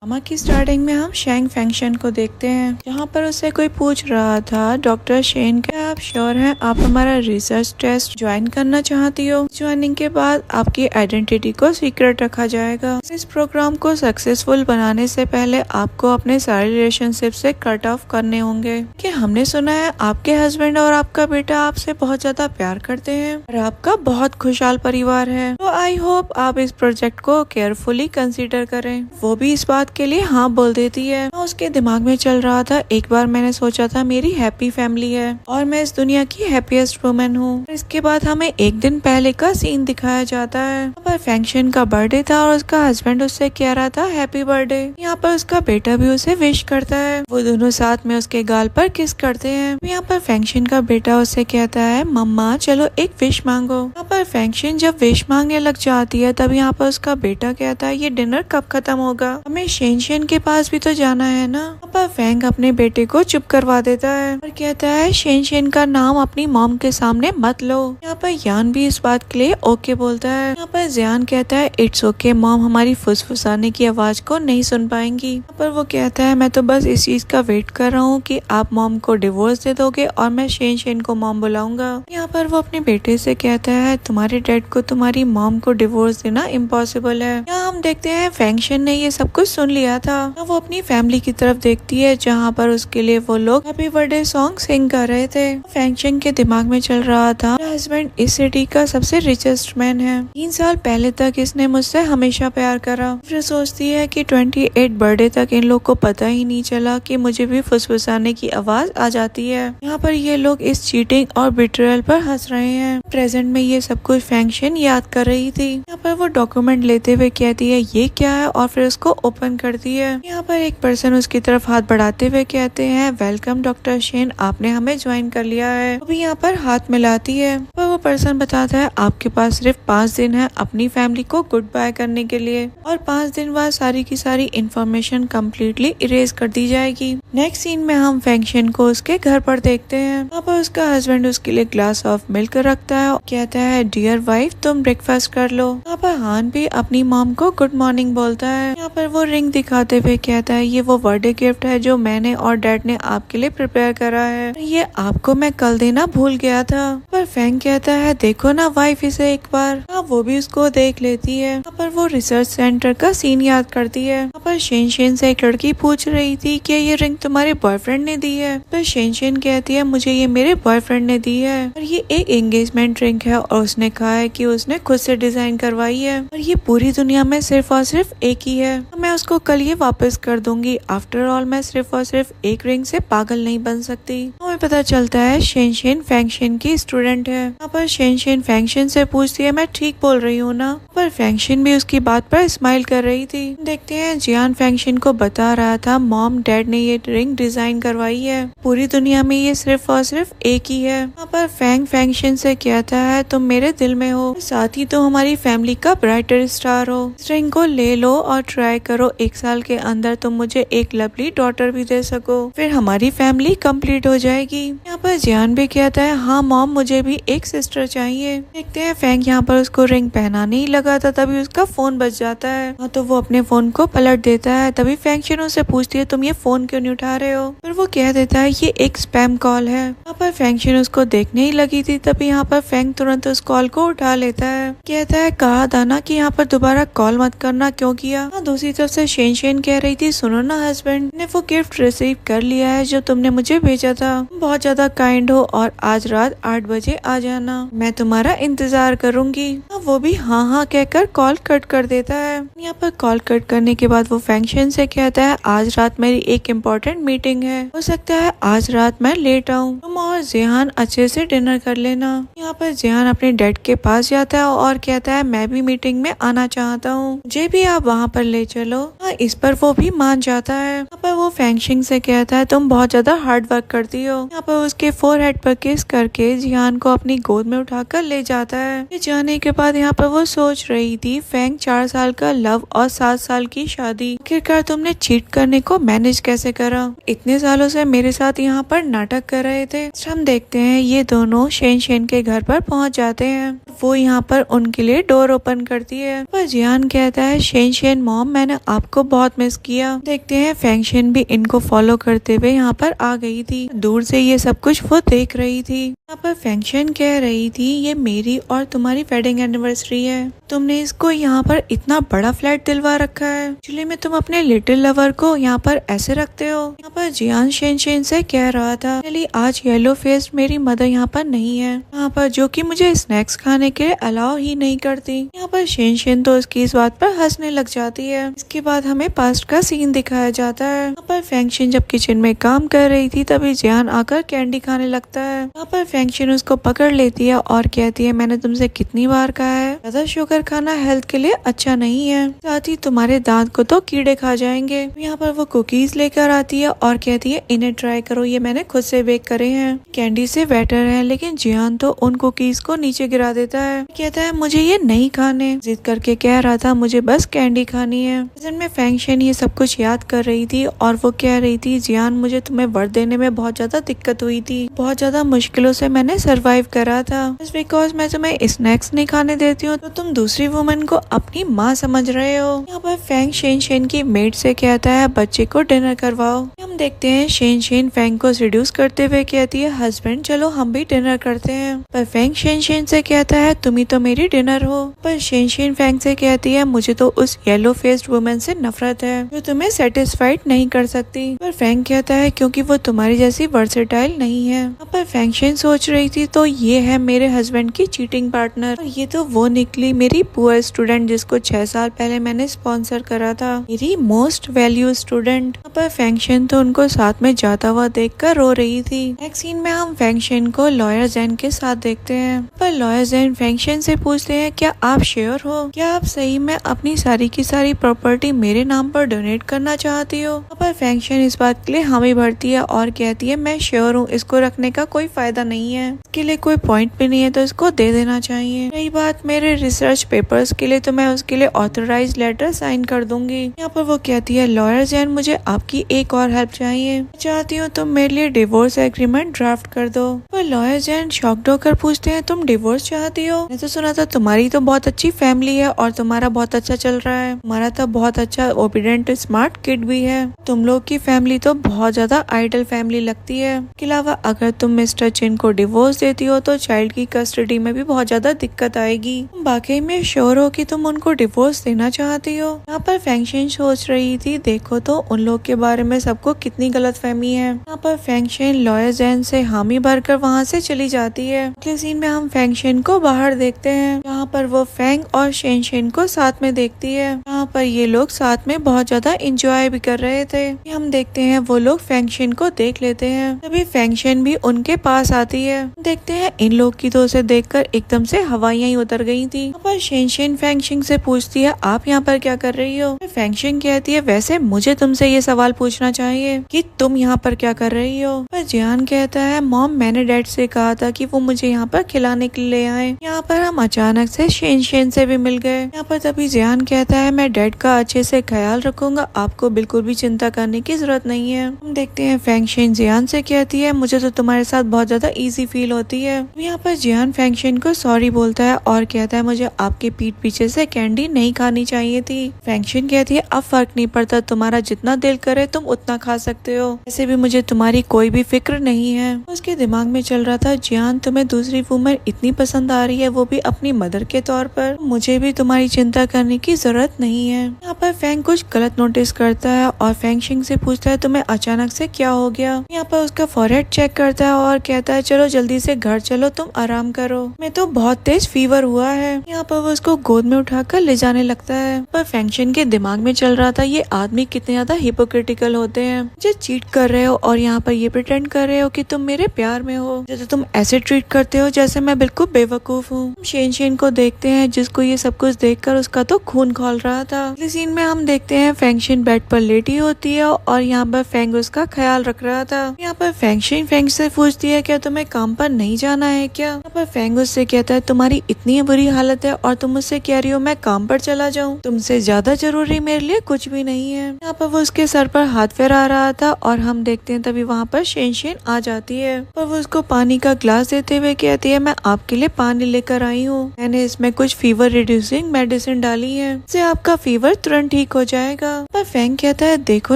Drama की starting में हम शेंग फेंगशन को देखते हैं, जहाँ पर उससे कोई पूछ रहा था, डॉक्टर शेन, क्या आप श्योर हैं आप हमारा रिसर्च टेस्ट ज्वाइन करना चाहती हो? ज्वाइनिंग के बाद आपकी आइडेंटिटी को सीक्रेट रखा जाएगा। इस प्रोग्राम को सक्सेसफुल बनाने से पहले आपको अपने सारे रिलेशनशिप से कट ऑफ करने होंगे। कि हमने सुना है आपके हस्बैंड और आपका बेटा आपसे बहुत ज्यादा प्यार करते हैं और आपका बहुत खुशहाल परिवार है, तो आई होप आप इस प्रोजेक्ट को केयरफुली कंसीडर करें। वो भी इस बात के लिए हाँ बोल देती है। उसके दिमाग में चल रहा था, एक बार मैंने सोचा था मेरी हैप्पी फैमिली है और मैं इस दुनिया की हैप्पीएस्ट वुमन हूँ। इसके बाद हमें एक दिन पहले का सीन दिखाया जाता है। पर फेंगशन का बर्थडे था और उसका हस्बैंड उससे कह रहा था हैप्पी बर्थडे। यहाँ पर उसका बेटा भी उसे विश करता है। वो दोनों साथ में उसके गाल पर किस करते हैं। यहाँ पर फेंगशन का बेटा उससे कहता है मम्मा चलो एक विश मांगो। यहाँ पर फेंगशन जब विश मांगने लग जाती है तब यहाँ पर उसका बेटा कहता है ये डिनर कब खत्म होगा, हमें शेन के पास भी तो जाना है ना। यहाँ पर फेंग अपने बेटे को चुप करवा देता है और कहता है शेन का नाम अपनी मॉम के सामने मत लो। यहाँ पर यान भी इस बात के लिए ओके बोलता है। यहाँ पर जियान कहता है इट्स ओके मॉम, हमारी फुसफुसाने की आवाज को नहीं सुन पाएंगी। यहाँ पर वो कहता है मैं तो बस इस चीज का वेट कर रहा हूँ कि आप मॉम को डिवोर्स दे दोगे और मैं शेन को मॉम बुलाऊंगा। यहाँ पर वो अपने बेटे से कहता है तुम्हारे डैड को तुम्हारी मॉम को डिवोर्स देना इम्पॉसिबल है। यहाँ हम देखते हैं फेंगशन ने ये सब कुछ सुन लिया था। वो अपनी फैमिली की तरफ देखती है जहाँ पर उसके लिए वो लोग हैप्पी बर्थडे सॉन्ग सिंग कर रहे थे। फेंगशन के दिमाग में चल रहा था मेरा हस्बैंड इस सिटी का सबसे रिचेस्ट मैन है, 3 साल पहले तक इसने मुझसे हमेशा प्यार करा। फिर सोचती है कि 28 बर्थडे तक इन लोग को पता ही नहीं चला कि मुझे भी फुसफुसाने की आवाज आ जाती है। यहाँ पर ये लोग इस चीटिंग और बिट्रेयल पर हंस रहे हैं। प्रेजेंट में ये सब कुछ फेंगशन याद कर रही थी। यहाँ पर वो डॉक्यूमेंट लेते हुए कहती है ये क्या है और फिर उसको ओपन करती है। यहाँ पर एक पर्सन उसकी तरफ हाथ बढ़ाते हुए कहते हैं वेलकम डॉक्टर शेन, आपने हमें ज्वाइन कर लिया है। अभी यहाँ पर हाथ मिलाती है पर वो पर्सन बताता है आपके पास सिर्फ 5 दिन है अपनी फैमिली को गुड बाय करने के लिए और 5 दिन बाद सारी की सारी इंफॉर्मेशन कम्प्लीटली इरेज कर दी जाएगी। नेक्स्ट सीन में हम फेंगशन को उसके घर पर देखते हैं। वहाँ पर उसका हस्बैंड उसके लिए ग्लास ऑफ मिल्क रखता है और कहता है डियर वाइफ तुम ब्रेकफास्ट कर लो। यहाँ पर हान भी अपनी मॉम को गुड मॉर्निंग बोलता है। यहाँ पर वो रिंग दिखाते हुए कहता है ये वो बर्थडे गिफ्ट है जो मैंने और डैड ने आपके लिए प्रिपेयर करा है, ये आपको मैं कल देना भूल गया था। पर फेंग कहता है देखो ना वाइफ इसे एक बार। हाँ वो भी उसको देख लेती है। यहाँ पर वो रिसर्च सेंटर का सीन याद करती है। यहाँ पर शेन से एक लड़की पूछ रही थी कि ये रिंग तुम्हारे बॉयफ्रेंड ने दी है। तो शेन कहती है मुझे ये मेरे बॉयफ्रेंड ने दी है और ये एक एंगेजमेंट रिंग है और उसने कहा है कि उसने खुद से डिजाइन करवाई है और ये पूरी दुनिया में सिर्फ और सिर्फ एक ही है, तो मैं उसको कल ये वापस कर दूंगी। आफ्टर ऑल मैं सिर्फ और सिर्फ एक रिंग से पागल नहीं बन सकती। हमें पता चलता है शेन फेंगशन की स्टूडेंट है। यहाँ पर शेन फेंगशन से पूछती है मैं ठीक बोल रही हूँ ना, पर फेंगशन भी उसकी बात पर स्माइल कर रही थी। देखते हैं जियान फेंगशन को बता रहा था मॉम डैड ने ये रिंग डिजाइन करवाई है, पूरी दुनिया में ये सिर्फ और सिर्फ एक ही है। यहाँ पर फेंगशन से कहता है तुम मेरे दिल में हो, साथ ही तुम हमारी फैमिली का ब्राइटर स्टार हो। इस रिंग को ले लो और ट्राई करो 1 साल के अंदर तुम मुझे एक लवली डॉटर भी दे सको, फिर हमारी फैमिली कंप्लीट हो जाएगी। यहाँ पर जियान भी कहता है हाँ मॉम मुझे भी एक सिस्टर चाहिए। देखते हैं फेंग यहाँ पर उसको रिंग पहनाने ही लगा था तभी उसका फोन बज जाता है। हाँ तो वो अपने फोन को पलट देता है। तभी फेंगशन उससे पूछती है तुम ये फोन क्यों नहीं उठा रहे हो, फिर वो कह देता है ये एक स्पैम कॉल है। यहाँ पर फेंगशन उसको देखने ही लगी थी तभी यहाँ पर फेंग तुरंत उस कॉल को उठा लेता है। कहता है कहा था ना कि यहाँ पर दोबारा कॉल मत करना, क्यों किया। हाँ दूसरी तरफ से शेन कह रही थी सुनो ना हस्बैंड ने वो गिफ्ट रिसीव कर लिया है जो तुमने मुझे भेजा था, बहुत ज्यादा काइंड हो और आज रात 8 बजे आ जाना, मैं तुम्हारा इंतजार करूंगी। वो भी हाँ कहकर कॉल कट कर देता है। यहाँ पर कॉल कट करने के बाद वो फेंगशन से कहता है आज रात मेरी एक इम्पोर्टेंट मीटिंग है, हो सकता है आज रात मैं लेट आऊँ, तुम और जियान अच्छे से डिनर कर लेना। यहाँ पर जियान अपने डैड के पास जाता है और कहता है मैं भी मीटिंग में आना चाहता हूँ, मुझे भी आप वहाँ पर ले चलो। हाँ इस पर वो भी मान जाता है। यहाँ पर वो फेंगशिंग से कहता है तुम बहुत ज्यादा हार्ड वर्क करती हो। यहाँ पर उसके फोरहेड पर किस करके जियान को अपनी गोद में उठाकर ले जाता है। ये जाने के बाद यहाँ पर वो सोच रही थी फेंग 4 साल का लव और 7 साल की शादी, आखिरकार तुमने चीट करने को मैनेज कैसे करा? इतने सालों से मेरे साथ यहाँ पर नाटक कर रहे थे। हम देखते हैं ये दोनों शेन के घर पर पहुँच जाते हैं। वो यहाँ पर उनके लिए डोर ओपन करती है पर जियान कहता है शेन मॉम मैंने आपको बहुत मिस किया। देखते हैं फेंगशिन भी इनको फॉलो करते हुए यहाँ पर आ गई थी। दूर से ये सब कुछ वो देख रही थी। यहाँ पर फेंगशिन कह रही थी ये मेरी और तुम्हारी वेडिंग एनिवर्सरी है, तुमने इसको यहाँ पर इतना बड़ा फ्लैट दिलवा रखा है। एक्चुअली में तुम अपने लिटिल लवर को यहाँ पर ऐसे रखते हो। यहाँ पर जियान शेन से कह रहा था चली आज येलो फेस मेरी मदर यहाँ पर नहीं है, यहाँ पर जो कि मुझे स्नैक्स खाने के लिए अलाउ ही नहीं करती। यहाँ पर शेन तो उसकी इस बात पर हंसने लग जाती है। इसके बाद हमें पास्ट का सीन दिखाया जाता है। यहाँ पर फेंगशिन जब किचन में काम कर रही थी तभी जियान आकर कैंडी खाने लगता है। यहाँ पर फेंगशिन उसको पकड़ लेती है और कहती है मैंने तुमसे कितनी बार कहा है ज्यादा शुगर खाना हेल्थ के लिए अच्छा नहीं है, साथ ही तुम्हारे दांत को तो कीड़े खा जाएंगे। यहाँ पर वो कुकीज लेकर आती है और कहती है इन्हें ट्राई करो, ये मैंने खुद से बेक करे हैं, कैंडी से बेटर है। लेकिन जियान तो उन कुकीज को नीचे गिरा देता है, कहता है मुझे ये नहीं खाने, जिद करके कह रहा था मुझे बस कैंडी खानी है। में फेंगशिन ये सब कुछ याद कर रही थी और वो कह रही थी जियान मुझे तुम्हें वर्द देने में बहुत ज्यादा दिक्कत हुई थी, बहुत ज्यादा मुश्किलों से मैंने सरवाइव करा था, बस बिकॉज मैं तुम्हें स्नैक्स नहीं खाने देती हूँ तो तुम दूसरी वुमन को अपनी माँ समझ रहे हो। यहाँ पर फेंग शेन की मेड से कहता है बच्चे को डिनर करवाओ। हम देखते हैं शेन फेंग को रिड्यूस करते हुए कहती है हस्बैंड चलो हम भी डिनर करते हैं, पर फेंग शेन से कहता है तुम ही तो मेरी डिनर हो। पर शेन फेंग से कहती है मुझे तो उस येलो फेस्ड वुमन से नफरत है जो तुम्हें सेटिस्फाइड नहीं कर सकती। पर फेंग कहता है क्योंकि वो तुम्हारी जैसी वर्सेटाइल नहीं है। पर फेंग शेन सोच रही थी तो ये है मेरे हस्बैंड की चीटिंग पार्टनर, और ये तो वो निकली मेरी पुअर स्टूडेंट जिसको 6 साल पहले मैंने स्पॉन्सर करा था, मेरी मोस्ट वैल्यू स्टूडेंट। पर फेंग शेन तो उनको साथ में जाता हुआ देखकर रो रही थी। नेक्स्ट सीन में हम फेंग शेन को लॉयर जेन के साथ देखते हैं। पर लॉयर जेन फेंग शेन से पूछते हैं क्या आप श्योर हो, क्या आप सही में अपनी सारी की सारी प्रॉपर्टी मेरे नाम पर डोनेट करना चाहती हो? पर फेंग शेन इस बात के लिए हामी भरती है और कहती है मैं श्योर हूँ, इसको रखने का कोई फायदा नहीं है, इसके लिए कोई पॉइंट भी नहीं है तो इसको दे देना चाहिए। रही बात मेरे रिसर्च पेपर्स के लिए तो मैं उसके लिए ऑथराइज लेटर साइन कर दूंगी। यहाँ पर वो कहती है लॉयर जेन मुझे आपकी एक और हेल्प चाहिए, चाहती हूँ तुम मेरे लिए डिवोर्स एग्रीमेंट ड्राफ्ट कर दो। पर लॉयर जेन शॉक्ड होकर पूछते हैं तुम डिवोर्स चाहती हो? मैंने तो सुना था तुम्हारी तो बहुत अच्छी फैमिली है और तुम्हारा बहुत अच्छा चल रहा है, तुम्हारा तो बहुत अच्छा ओबीडिएंट स्मार्ट किड भी है, तुम लोग की फैमिली तो बहुत ज्यादा आइडल फैमिली लगती है। इसके अलावा अगर तुम मिस्टर चिन को डिवोर्स देती हो तो चाइल्ड की कस्टडी में भी बहुत ज्यादा दिक्कत आएगी, तुम वाकई में श्योर हो कि तुम उनको डिवोर्स देना चाहती हो? यहाँ पर फेंग शेन सोच रही थी देखो तो उन लोग के बारे में सबको कितनी गलत फहमी है। यहाँ पर फेंग शेन लॉयर जेन से हामी भरकर वहाँ से चली जाती है। अगले सीन में हम फेंग शेन को बाहर देखते हैं, यहाँ पर वो फेंग और शेन को साथ में देखती है। यहाँ पर ये लोग साथ में बहुत ज्यादा इंजॉय भी कर रहे थे। हम देखते हैं वो लोग फेंग शेन को देख लेते हैं, तभी फेंग शेन भी उनके पास आती है। देखते हैं इन लोग की तो उसे देखकर एकदम से हवाइयां ही उतर गई थी। यहाँ पर शेन फेंग शेन से पूछती है आप यहाँ पर क्या कर रही हो? फेंग शेन कहती है वैसे मुझे तुमसे ये सवाल पूछना चाहिए कि तुम यहाँ पर क्या कर रही हो? पर जियान कहता है मॉम मैंने डैड से कहा था कि वो मुझे यहाँ पर खिलाने के लिए आए। यहाँ पर हम अचानक से शेन से भी मिल गए। यहाँ पर तभी जियान कहता है मैं डैड का अच्छे से ख्याल रखूंगा, आपको बिल्कुल भी चिंता करने की जरूरत नहीं है। हम देखते हैं फेंग शेन जियान से कहती है मुझे तो तुम्हारे साथ बहुत ज्यादा इजी फील होती है। यहाँ पर जियान फेंग शेन को सॉरी बोलता है और कहता है मुझे आपके पीठ पीछे से कैंडी नहीं खानी चाहिए थी। फेंग शेन कहती है अब फर्क नहीं पड़ता, तुम्हारा जितना दिल करे तुम उतना खा सकते हो, ऐसे भी मुझे तुम्हारी कोई भी फिक्र नहीं है। उसके दिमाग में चल रहा था जियान तुम्हें दूसरी वुमन इतनी पसंद आ रही है, वो भी अपनी मदर के तौर पर, मुझे भी तुम्हारी चिंता करने की जरूरत नहीं है। यहाँ पर फेंग कुछ गलत नोटिस करता है और फेंग शेन से पूछता है तुम्हें अचानक से क्या हो गया? यहाँ पर उसका फॉरहेड चेक करता है और कहता है चलो जल्दी से घर चलो, तुम आराम करो, मैं तो बहुत तेज फीवर हुआ है। यहाँ पर वो उसको गोद में उठाकर ले जाने लगता है। पर फेंग शेन के दिमाग में चल रहा था ये आदमी कितने ज्यादा हिपोक्रिटिकल होते हैं, मुझे चीट कर रहे हो और यहाँ पर ये प्रिटेंड कर रहे हो कि तुम मेरे प्यार में हो, जैसे तुम ऐसे ट्रीट करते हो जैसे मैं बिल्कुल बेवकूफ हूँ। शेन को देखते हैं जिसको ये सब कुछ देखकर उसका तो खून खौल रहा था। अगले सीन में हम देखते हैं फेंगशिन बेड पर लेटी होती है और यहाँ पर फेंग उसका ख्याल रख रहा था। यहाँ पर फेंगशिन फेंग से पूछती है क्या तुम्हें काम पर नहीं जाना है क्या। यहाँ पर फेंग उससे कहता है तुम्हारी इतनी बुरी हालत है और तुम मुझसे कह रही हो मैं काम पर चला जाऊँ, तुमसे ज्यादा जरूरी मेरे लिए कुछ भी नहीं है। यहाँ पर वो उसके सर पर हाथ फेरा रहा था और हम देखते हैं तभी वहाँ पर शेन आ जाती है और वो उसको पानी का ग्लास देते हुए कहती है मैं आपके लिए पानी लेकर आई हूँ, मैंने इसमें कुछ फीवर रिड्यूसिंग मेडिसिन डाली है, इससे आपका फीवर तुरंत ठीक हो जाएगा। पर फेंग कहता है देखो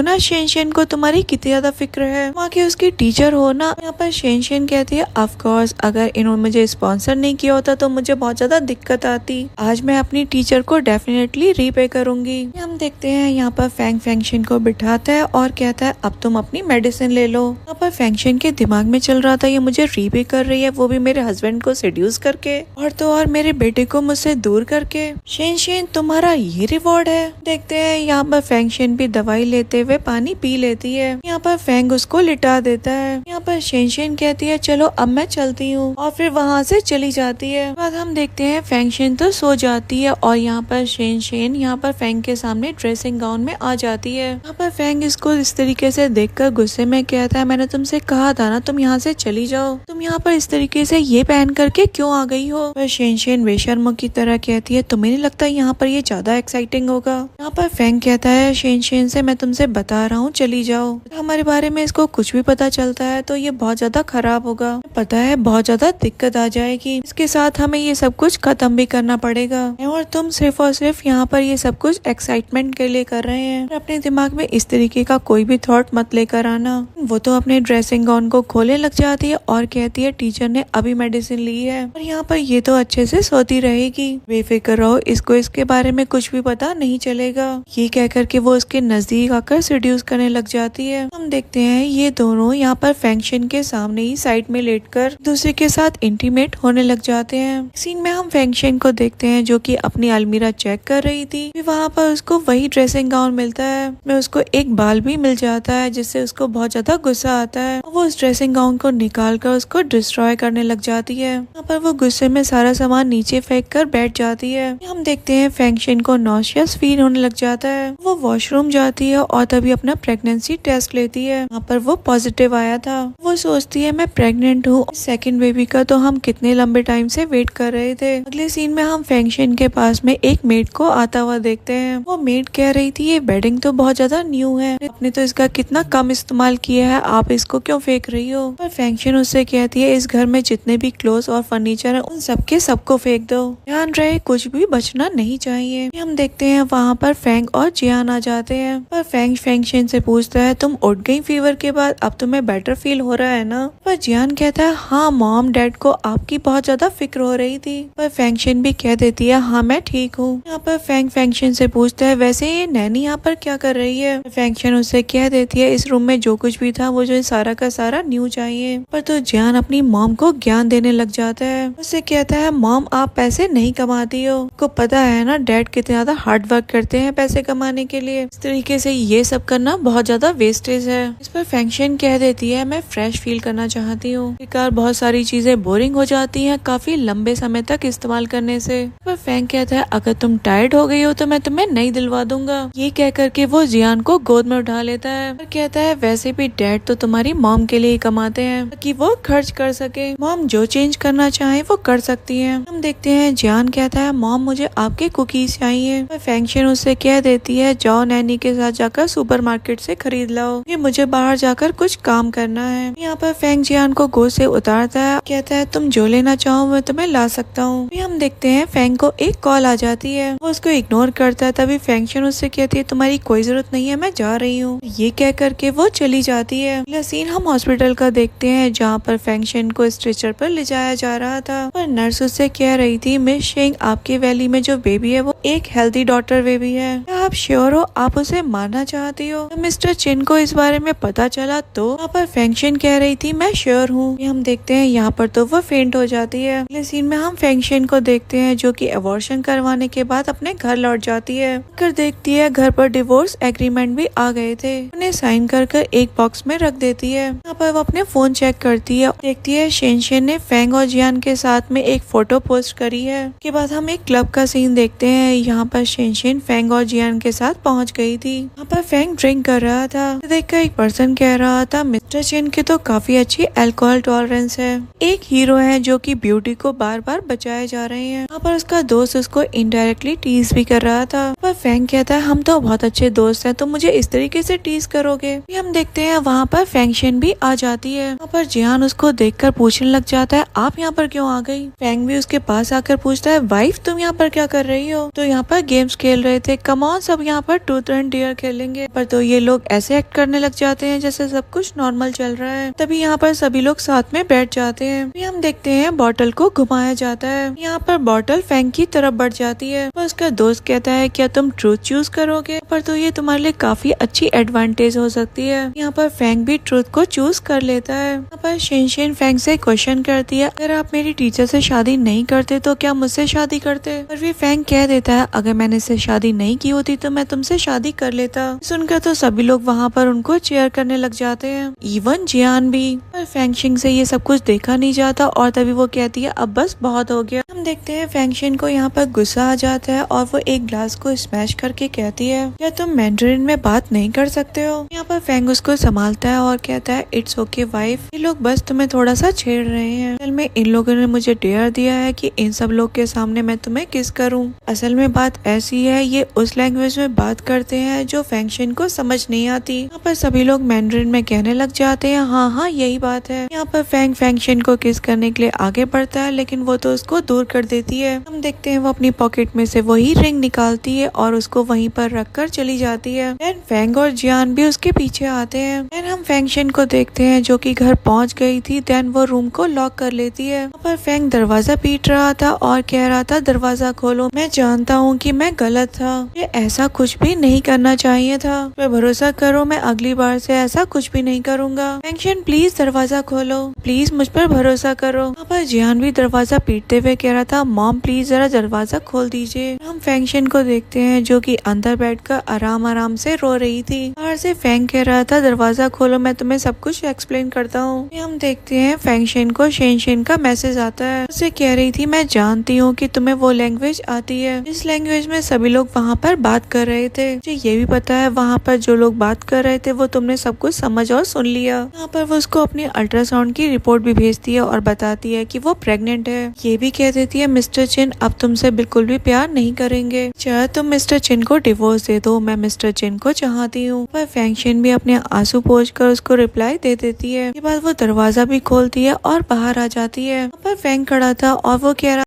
ना शेन को तुम्हारी कितनी ज्यादा फिक्र है, वहाँ के उसकी टीचर हो ना। यहाँ पर शेन कहती है ऑफ कोर्स अगर इन्होंने मुझे स्पॉन्सर नहीं किया होता तो मुझे बहुत ज्यादा दिक्कत आती, आज मैं अपनी टीचर को डेफिनेटली रीपे करूंगी। हम देखते हैं यहाँ पर फेंगशिन को बिठाता है और कहता है अब तुम अपनी मेडिसिन ले लो। यहाँ पर फेंगशिन के दिमाग में चल रहा था ये मुझे रीपे कर रही है, वो भी मेरे हस्बैंड को सेड्यूस करके और तो और मेरे बेटे को मुझसे दूर करके। शेन तुम्हारा ये रिवॉर्ड है। देखते हैं यहाँ पर फेंगशिन भी दवाई लेते हुए पानी पी लेती है। यहाँ पर फेंग उसको लिटा देता है। यहाँ पर शेन कहती है चलो अब मैं चलती हूँ और फिर वहाँ से चली जाती है। बाद हम देखते हैं फेंगशिन तो सो जाती है और यहाँ पर शेन यहाँ पर फेंग के सामने ड्रेसिंग गाउन में आ जाती है। यहाँ पर फेंग इसको इस तरीके से देखकर गुस्से में कहता है मैंने तुमसे कहा था ना तुम यहाँ से चली जाओ, तुम यहाँ पर इस तरीके से ये पहन करके क्यों आ गई हो। पर शेन बेशर्मों की तरह कहती है तुम्हें नहीं लगता यहाँ पर ये ज्यादा एक्साइटिंग होगा। यहाँ पर फेंग कहता है शेन से मैं तुमसे बता रहा हूँ चली जाओ, हमारे बारे में इसको कुछ भी पता चलता है तो ये बहुत ज्यादा खराब होगा, पता है बहुत ज्यादा दिक्कत आ जाएगी, इसके साथ हमें ये सब कुछ खत्म भी करना पड़ेगा और तुम सिर्फ और सिर्फ यहाँ पर ये सब कुछ एक्साइटमेंट के लिए कर रहे हैं, अपने दिमाग में इस तरीके का कोई भी थॉट मत लेकर आना। वो तो अपने ड्रेसिंग गाउन को खोलने लग जाती है और कहती है टीचर ने अभी मेडिसिन ली है और यहाँ पर ये तो अच्छे से सोती रहेगी, बेफिक्र रहो, इसको इसके बारे में कुछ भी पता नहीं चलेगा। ये कह करके वो उसके नजदीक आकर सेड्यूस करने लग जाती है। हम देखते हैं ये दोनों यहाँ पर फेंगशिन के सामने ही साइड में लेटकर दूसरे के साथ इंटीमेट होने लग जाते हैं। सीन में हम फेंगशिन को देखते हैं जो कि अपनी अलमीरा चेक कर रही थी, वहाँ पर उसको वही ड्रेसिंग गाउन मिलता है, में उसको एक बाल भी मिल जाता है जिससे उसको बहुत ज्यादा गुस्सा आता है। वो उस ड्रेसिंग गाउन को निकाल कर उसको डिस्ट्रॉय करने लग जाती है। यहाँ पर वो गुस्से में सारा सामान नीचे फेंक कर बैठ जाती है। हम देखते हैं फेंगशिन को नॉशियस फील होने लग जाता है। वो वॉशरूम जाती है और तभी अपना प्रेगनेंसी टेस्ट लेती है, यहाँ पर वो पॉजिटिव आया था। वो सोचती है मैं प्रेग्नेंट हूँ, सेकंड बेबी का तो हम कितने लंबे टाइम से वेट कर रहे थे। अगले सीन में हम फेंगशिन के पास में एक मेड को आता हुआ देखते हैं। वो मेड कह रही थी ये बेडिंग तो बहुत ज्यादा न्यू है, आपने तो इसका कितना कम इस्तेमाल किया है, आप इसको क्यों फेंक रही हो। पर फेंगशिन उससे कहती है इस घर में जितने भी क्लोथ और फर्नीचर है उन सबके सबको फेंक दो, ध्यान रहे कुछ भी बचना नहीं चाहिए। हम देखते हैं वहाँ पर फेंग और जियान आ जाते हैं। पर फेंगशिन से पूछता है तुम उठ गई फीवर के बाद, अब तुम्हें बेटर फील हो रहा है ना। पर जियान कहता है हाँ मॉम डैड को आपकी बहुत ज्यादा फिक्र हो रही थी। पर फेंगशिन भी कह देती है हाँ मैं ठीक हूँ। यहाँ पर फेंगशिन से पूछता है वैसे ये नैनी यहाँ पर क्या कर रही है। फेंगशिन उससे कह देती है इस रूम में जो कुछ भी था वो जो सारा का सारा न्यू चाहिए। पर तो जियान अपनी मॉम को ज्ञान देने लग जाता है, उससे कहता है मॉम आप पैसे नहीं कमाती हो, को पता है ना डैड कितने ज्यादा हार्ड वर्क करते हैं पैसे कमाने के लिए, इस तरीके से ये सब करना बहुत ज्यादा वेस्टेज है। इस पर फेंगशिन कह देती है मैं फ्रेश फील करना चाहती हूँ, बेकार बहुत सारी चीजें बोरिंग हो जाती हैं काफी लंबे समय तक इस्तेमाल करने से। पर फेंग कहता है अगर तुम टायर्ड हो गई हो तो मैं तुम्हें नई दिलवा दूंगा। ये कह करके वो जियान को गोद में उठा लेता है और कहता है वैसे भी डैड तो तुम्हारी मॉम के लिए ही कमाते हैं ताकि वो खर्च कर सके, मॉम जो चेंज करना चाहे वो कर सकती है। हम देखते हैं जियान कहता है मॉम मुझे आपके कुकीज चाहिए। फेंगशिन उससे कह देती है जाओ नैनी के साथ जाकर सुपरमार्केट से खरीद लाओ, ये मुझे बाहर जाकर कुछ काम करना है। यहाँ पर फेंग जियान को गोद से उतारता है, कहता है तुम जो लेना चाहो मैं तुम्हें ला सकता हूँ। हम देखते हैं फेंग को एक कॉल आ जाती है, वो उसको इग्नोर करता है। तभी फेंगशिन उससे कहती है तुम्हारी कोई जरूरत नहीं है मैं जा रही हूँ। ये कह करके वो चली जाती है। अगला सीन हम हॉस्पिटल का देखते हैं जहाँ पर फेंगशिन को स्ट्रेचर पर ले जाया जा रहा था। पर नर्स उससे कह रही थी मिस शेंग आपकी वैली में जो बेबी है वो एक हेल्दी डॉटर बेबी है। क्या आप श्योर हो आप उसे मारना चाहती हो? तो मिस्टर चिन को इस बारे में पता चला तो यहाँ पर फेंगशन कह रही थी मैं श्योर हूँ। हम देखते हैं यहाँ पर तो वो फेंट हो जाती है। अगले सीन में हम फेंगशन को देखते हैं जो कि अबॉर्शन करवाने के बाद अपने घर लौट जाती है। कर देखती है घर पर डिवोर्स एग्रीमेंट भी आ गए थे, उन्हें साइन कर एक बॉक्स में रख देती है। यहाँ पर वो अपने फोन चेक करती है, देखती है शेन ने फेंग और जियान के साथ में एक फोटो पोस्ट करी है। के बाद हम एक क्लब का सीन देखते हैं। यहाँ पर शेन फेंग और जियान के साथ पहुँच गई थी। यहाँ पर फेंग ड्रिंक कर रहा था। देखकर एक पर्सन कह रहा था मिस्टर चिन की तो काफी अच्छी अल्कोहल टॉलरेंस है। एक हीरो है जो कि ब्यूटी को बार बार बचाए जा रहे हैं। यहाँ पर उसका दोस्त उसको इनडायरेक्टली टीज भी कर रहा था। पर फेंग कहता है हम तो बहुत अच्छे दोस्त हैं, तो मुझे इस तरीके से टीज करोगे? हम देखते हैं वहाँ पर फेंगशन भी आ जाती है। वहाँ पर जियान उसको देखकर पूछने लग जाता है आप यहाँ पर क्यों आ गई? फेंग भी उसके पास आकर पूछता है वाइफ तुम यहाँ पर क्या कर रही हो? तो यहाँ पर गेम्स खेल रहे थे, कम ऑन सब यहाँ पर ट्रूथ एंड डेयर खेलेंगे। पर तो ये लोग ऐसे एक्ट करने लग जाते हैं जैसे सब कुछ नॉर्मल चल रहा है। तभी यहाँ पर सभी लोग साथ में बैठ जाते हैं। फिर हम देखते हैं बॉटल को घुमाया जाता है। यहाँ पर बॉटल फेंग की तरफ बढ़ जाती है। पर उसका दोस्त कहता है क्या तुम ट्रूथ चूज करोगे? पर तो ये तुम्हारे लिए काफी अच्छी एडवांटेज हो सकती है। यहाँ पर फेंग भी ट्रूथ को चूज कर लेता है। यहाँ पर शेन फेंग से क्वेश्चन करती है अगर आप मेरी टीचर से शादी नहीं करते तो क्या मुझसे शादी करते? पर भी फेंग कह देता है अगर मैंने इससे शादी नहीं की होती तो मैं तुमसे शादी कर लेता। सुनकर तो सभी लोग वहाँ पर उनको चेयर करने लग जाते हैं, इवन जियान भी। पर फेंगशिंग से ये सब कुछ देखा नहीं जाता और तभी वो कहती है अब बस बहुत हो गया। हम देखते हैं फेंगशिन को यहाँ पर गुस्सा आ जाता है और वो एक ग्लास को स्मैश करके कहती है क्या तुम मैंड्रिन में बात नहीं कर सकते हो? यहाँ पर फेंग उसको संभालता है और कहता है इट्स ओके वाइफ, ये लोग बस तुम्हें थोड़ा सा छेड़ रहे हैं। असल में इन लोगों ने मुझे डेयर दिया है कि इन सब लोग के सामने मैं तुम्हें किस करूं। असल में बात ऐसी है ये उस लैंग्वेज में बात करते हैं जो फेंगशिन को समझ नहीं आती। यहाँ पर सभी लोग मैंड्रिन में कहने लग जाते हैं हाँ यही बात है। यहाँ पर फेंगशिन को किस करने के लिए आगे बढ़ता है लेकिन वो तो उसको दूर कर देती है। हम देखते हैं वो अपनी पॉकेट में से वही रिंग निकालती है और उसको वहीं पर रखकर चली जाती है। देन फेंग और जियान भी उसके पीछे आते हैं। देन हम फेंगशिन को देखते हैं जो कि घर पहुंच गई थी। देन वो रूम को लॉक कर लेती है। वहाँ पर फेंग दरवाजा पीट रहा था और कह रहा था दरवाजा खोलो, मैं जानता हूँ कि मैं गलत था, ये ऐसा कुछ भी नहीं करना चाहिए था, मैं भरोसा करो मैं अगली बार से ऐसा कुछ भी नहीं करूँगा। फेंगशिन प्लीज दरवाजा खोलो, प्लीज मुझ पर भरोसा करो। वहाँ पर जियान भी दरवाजा पीटते हुए कह रहा था मॉम प्लीज जरा दरवाजा खोल दीजिए। हम फेंगशिन को देखते हैं जो कि अंदर बैठकर आराम आराम से रो रही थी। बाहर से फेंग कह रहा था दरवाजा खोलो, मैं तुम्हें सब कुछ एक्सप्लेन करता हूँ। हम देखते हैं फेंगशिन को शेन का मैसेज आता है। उसे कह रही थी मैं जानती हूँ कि तुम्हें वो लैंग्वेज आती है, इस लैंग्वेज में सभी लोग वहाँ पर बात कर रहे थे, मुझे ये भी पता है वहाँ पर जो लोग बात कर रहे थे वो तुमने सब कुछ समझ और सुन लिया। यहाँ पर वो उसको अपनी अल्ट्रासाउंड की रिपोर्ट भी भेजती है और बताती है कि वो प्रेग्नेंट है। ये भी कह देती है मिस्टर चिन अब तुमसे बिल्कुल भी प्यार नहीं करेंगे, चाहे तुम मिस्टर चिन को डिवोर्स दे दो, मैं मिस्टर चिन को चाहती हूँ। पर फेंगशिन भी अपने आंसू पोंछ कर उसको रिप्लाई दे देती है। के बाद वो दरवाजा भी खोलती है और बाहर आ जाती है। पर फेंग खड़ा था और वो कह रहा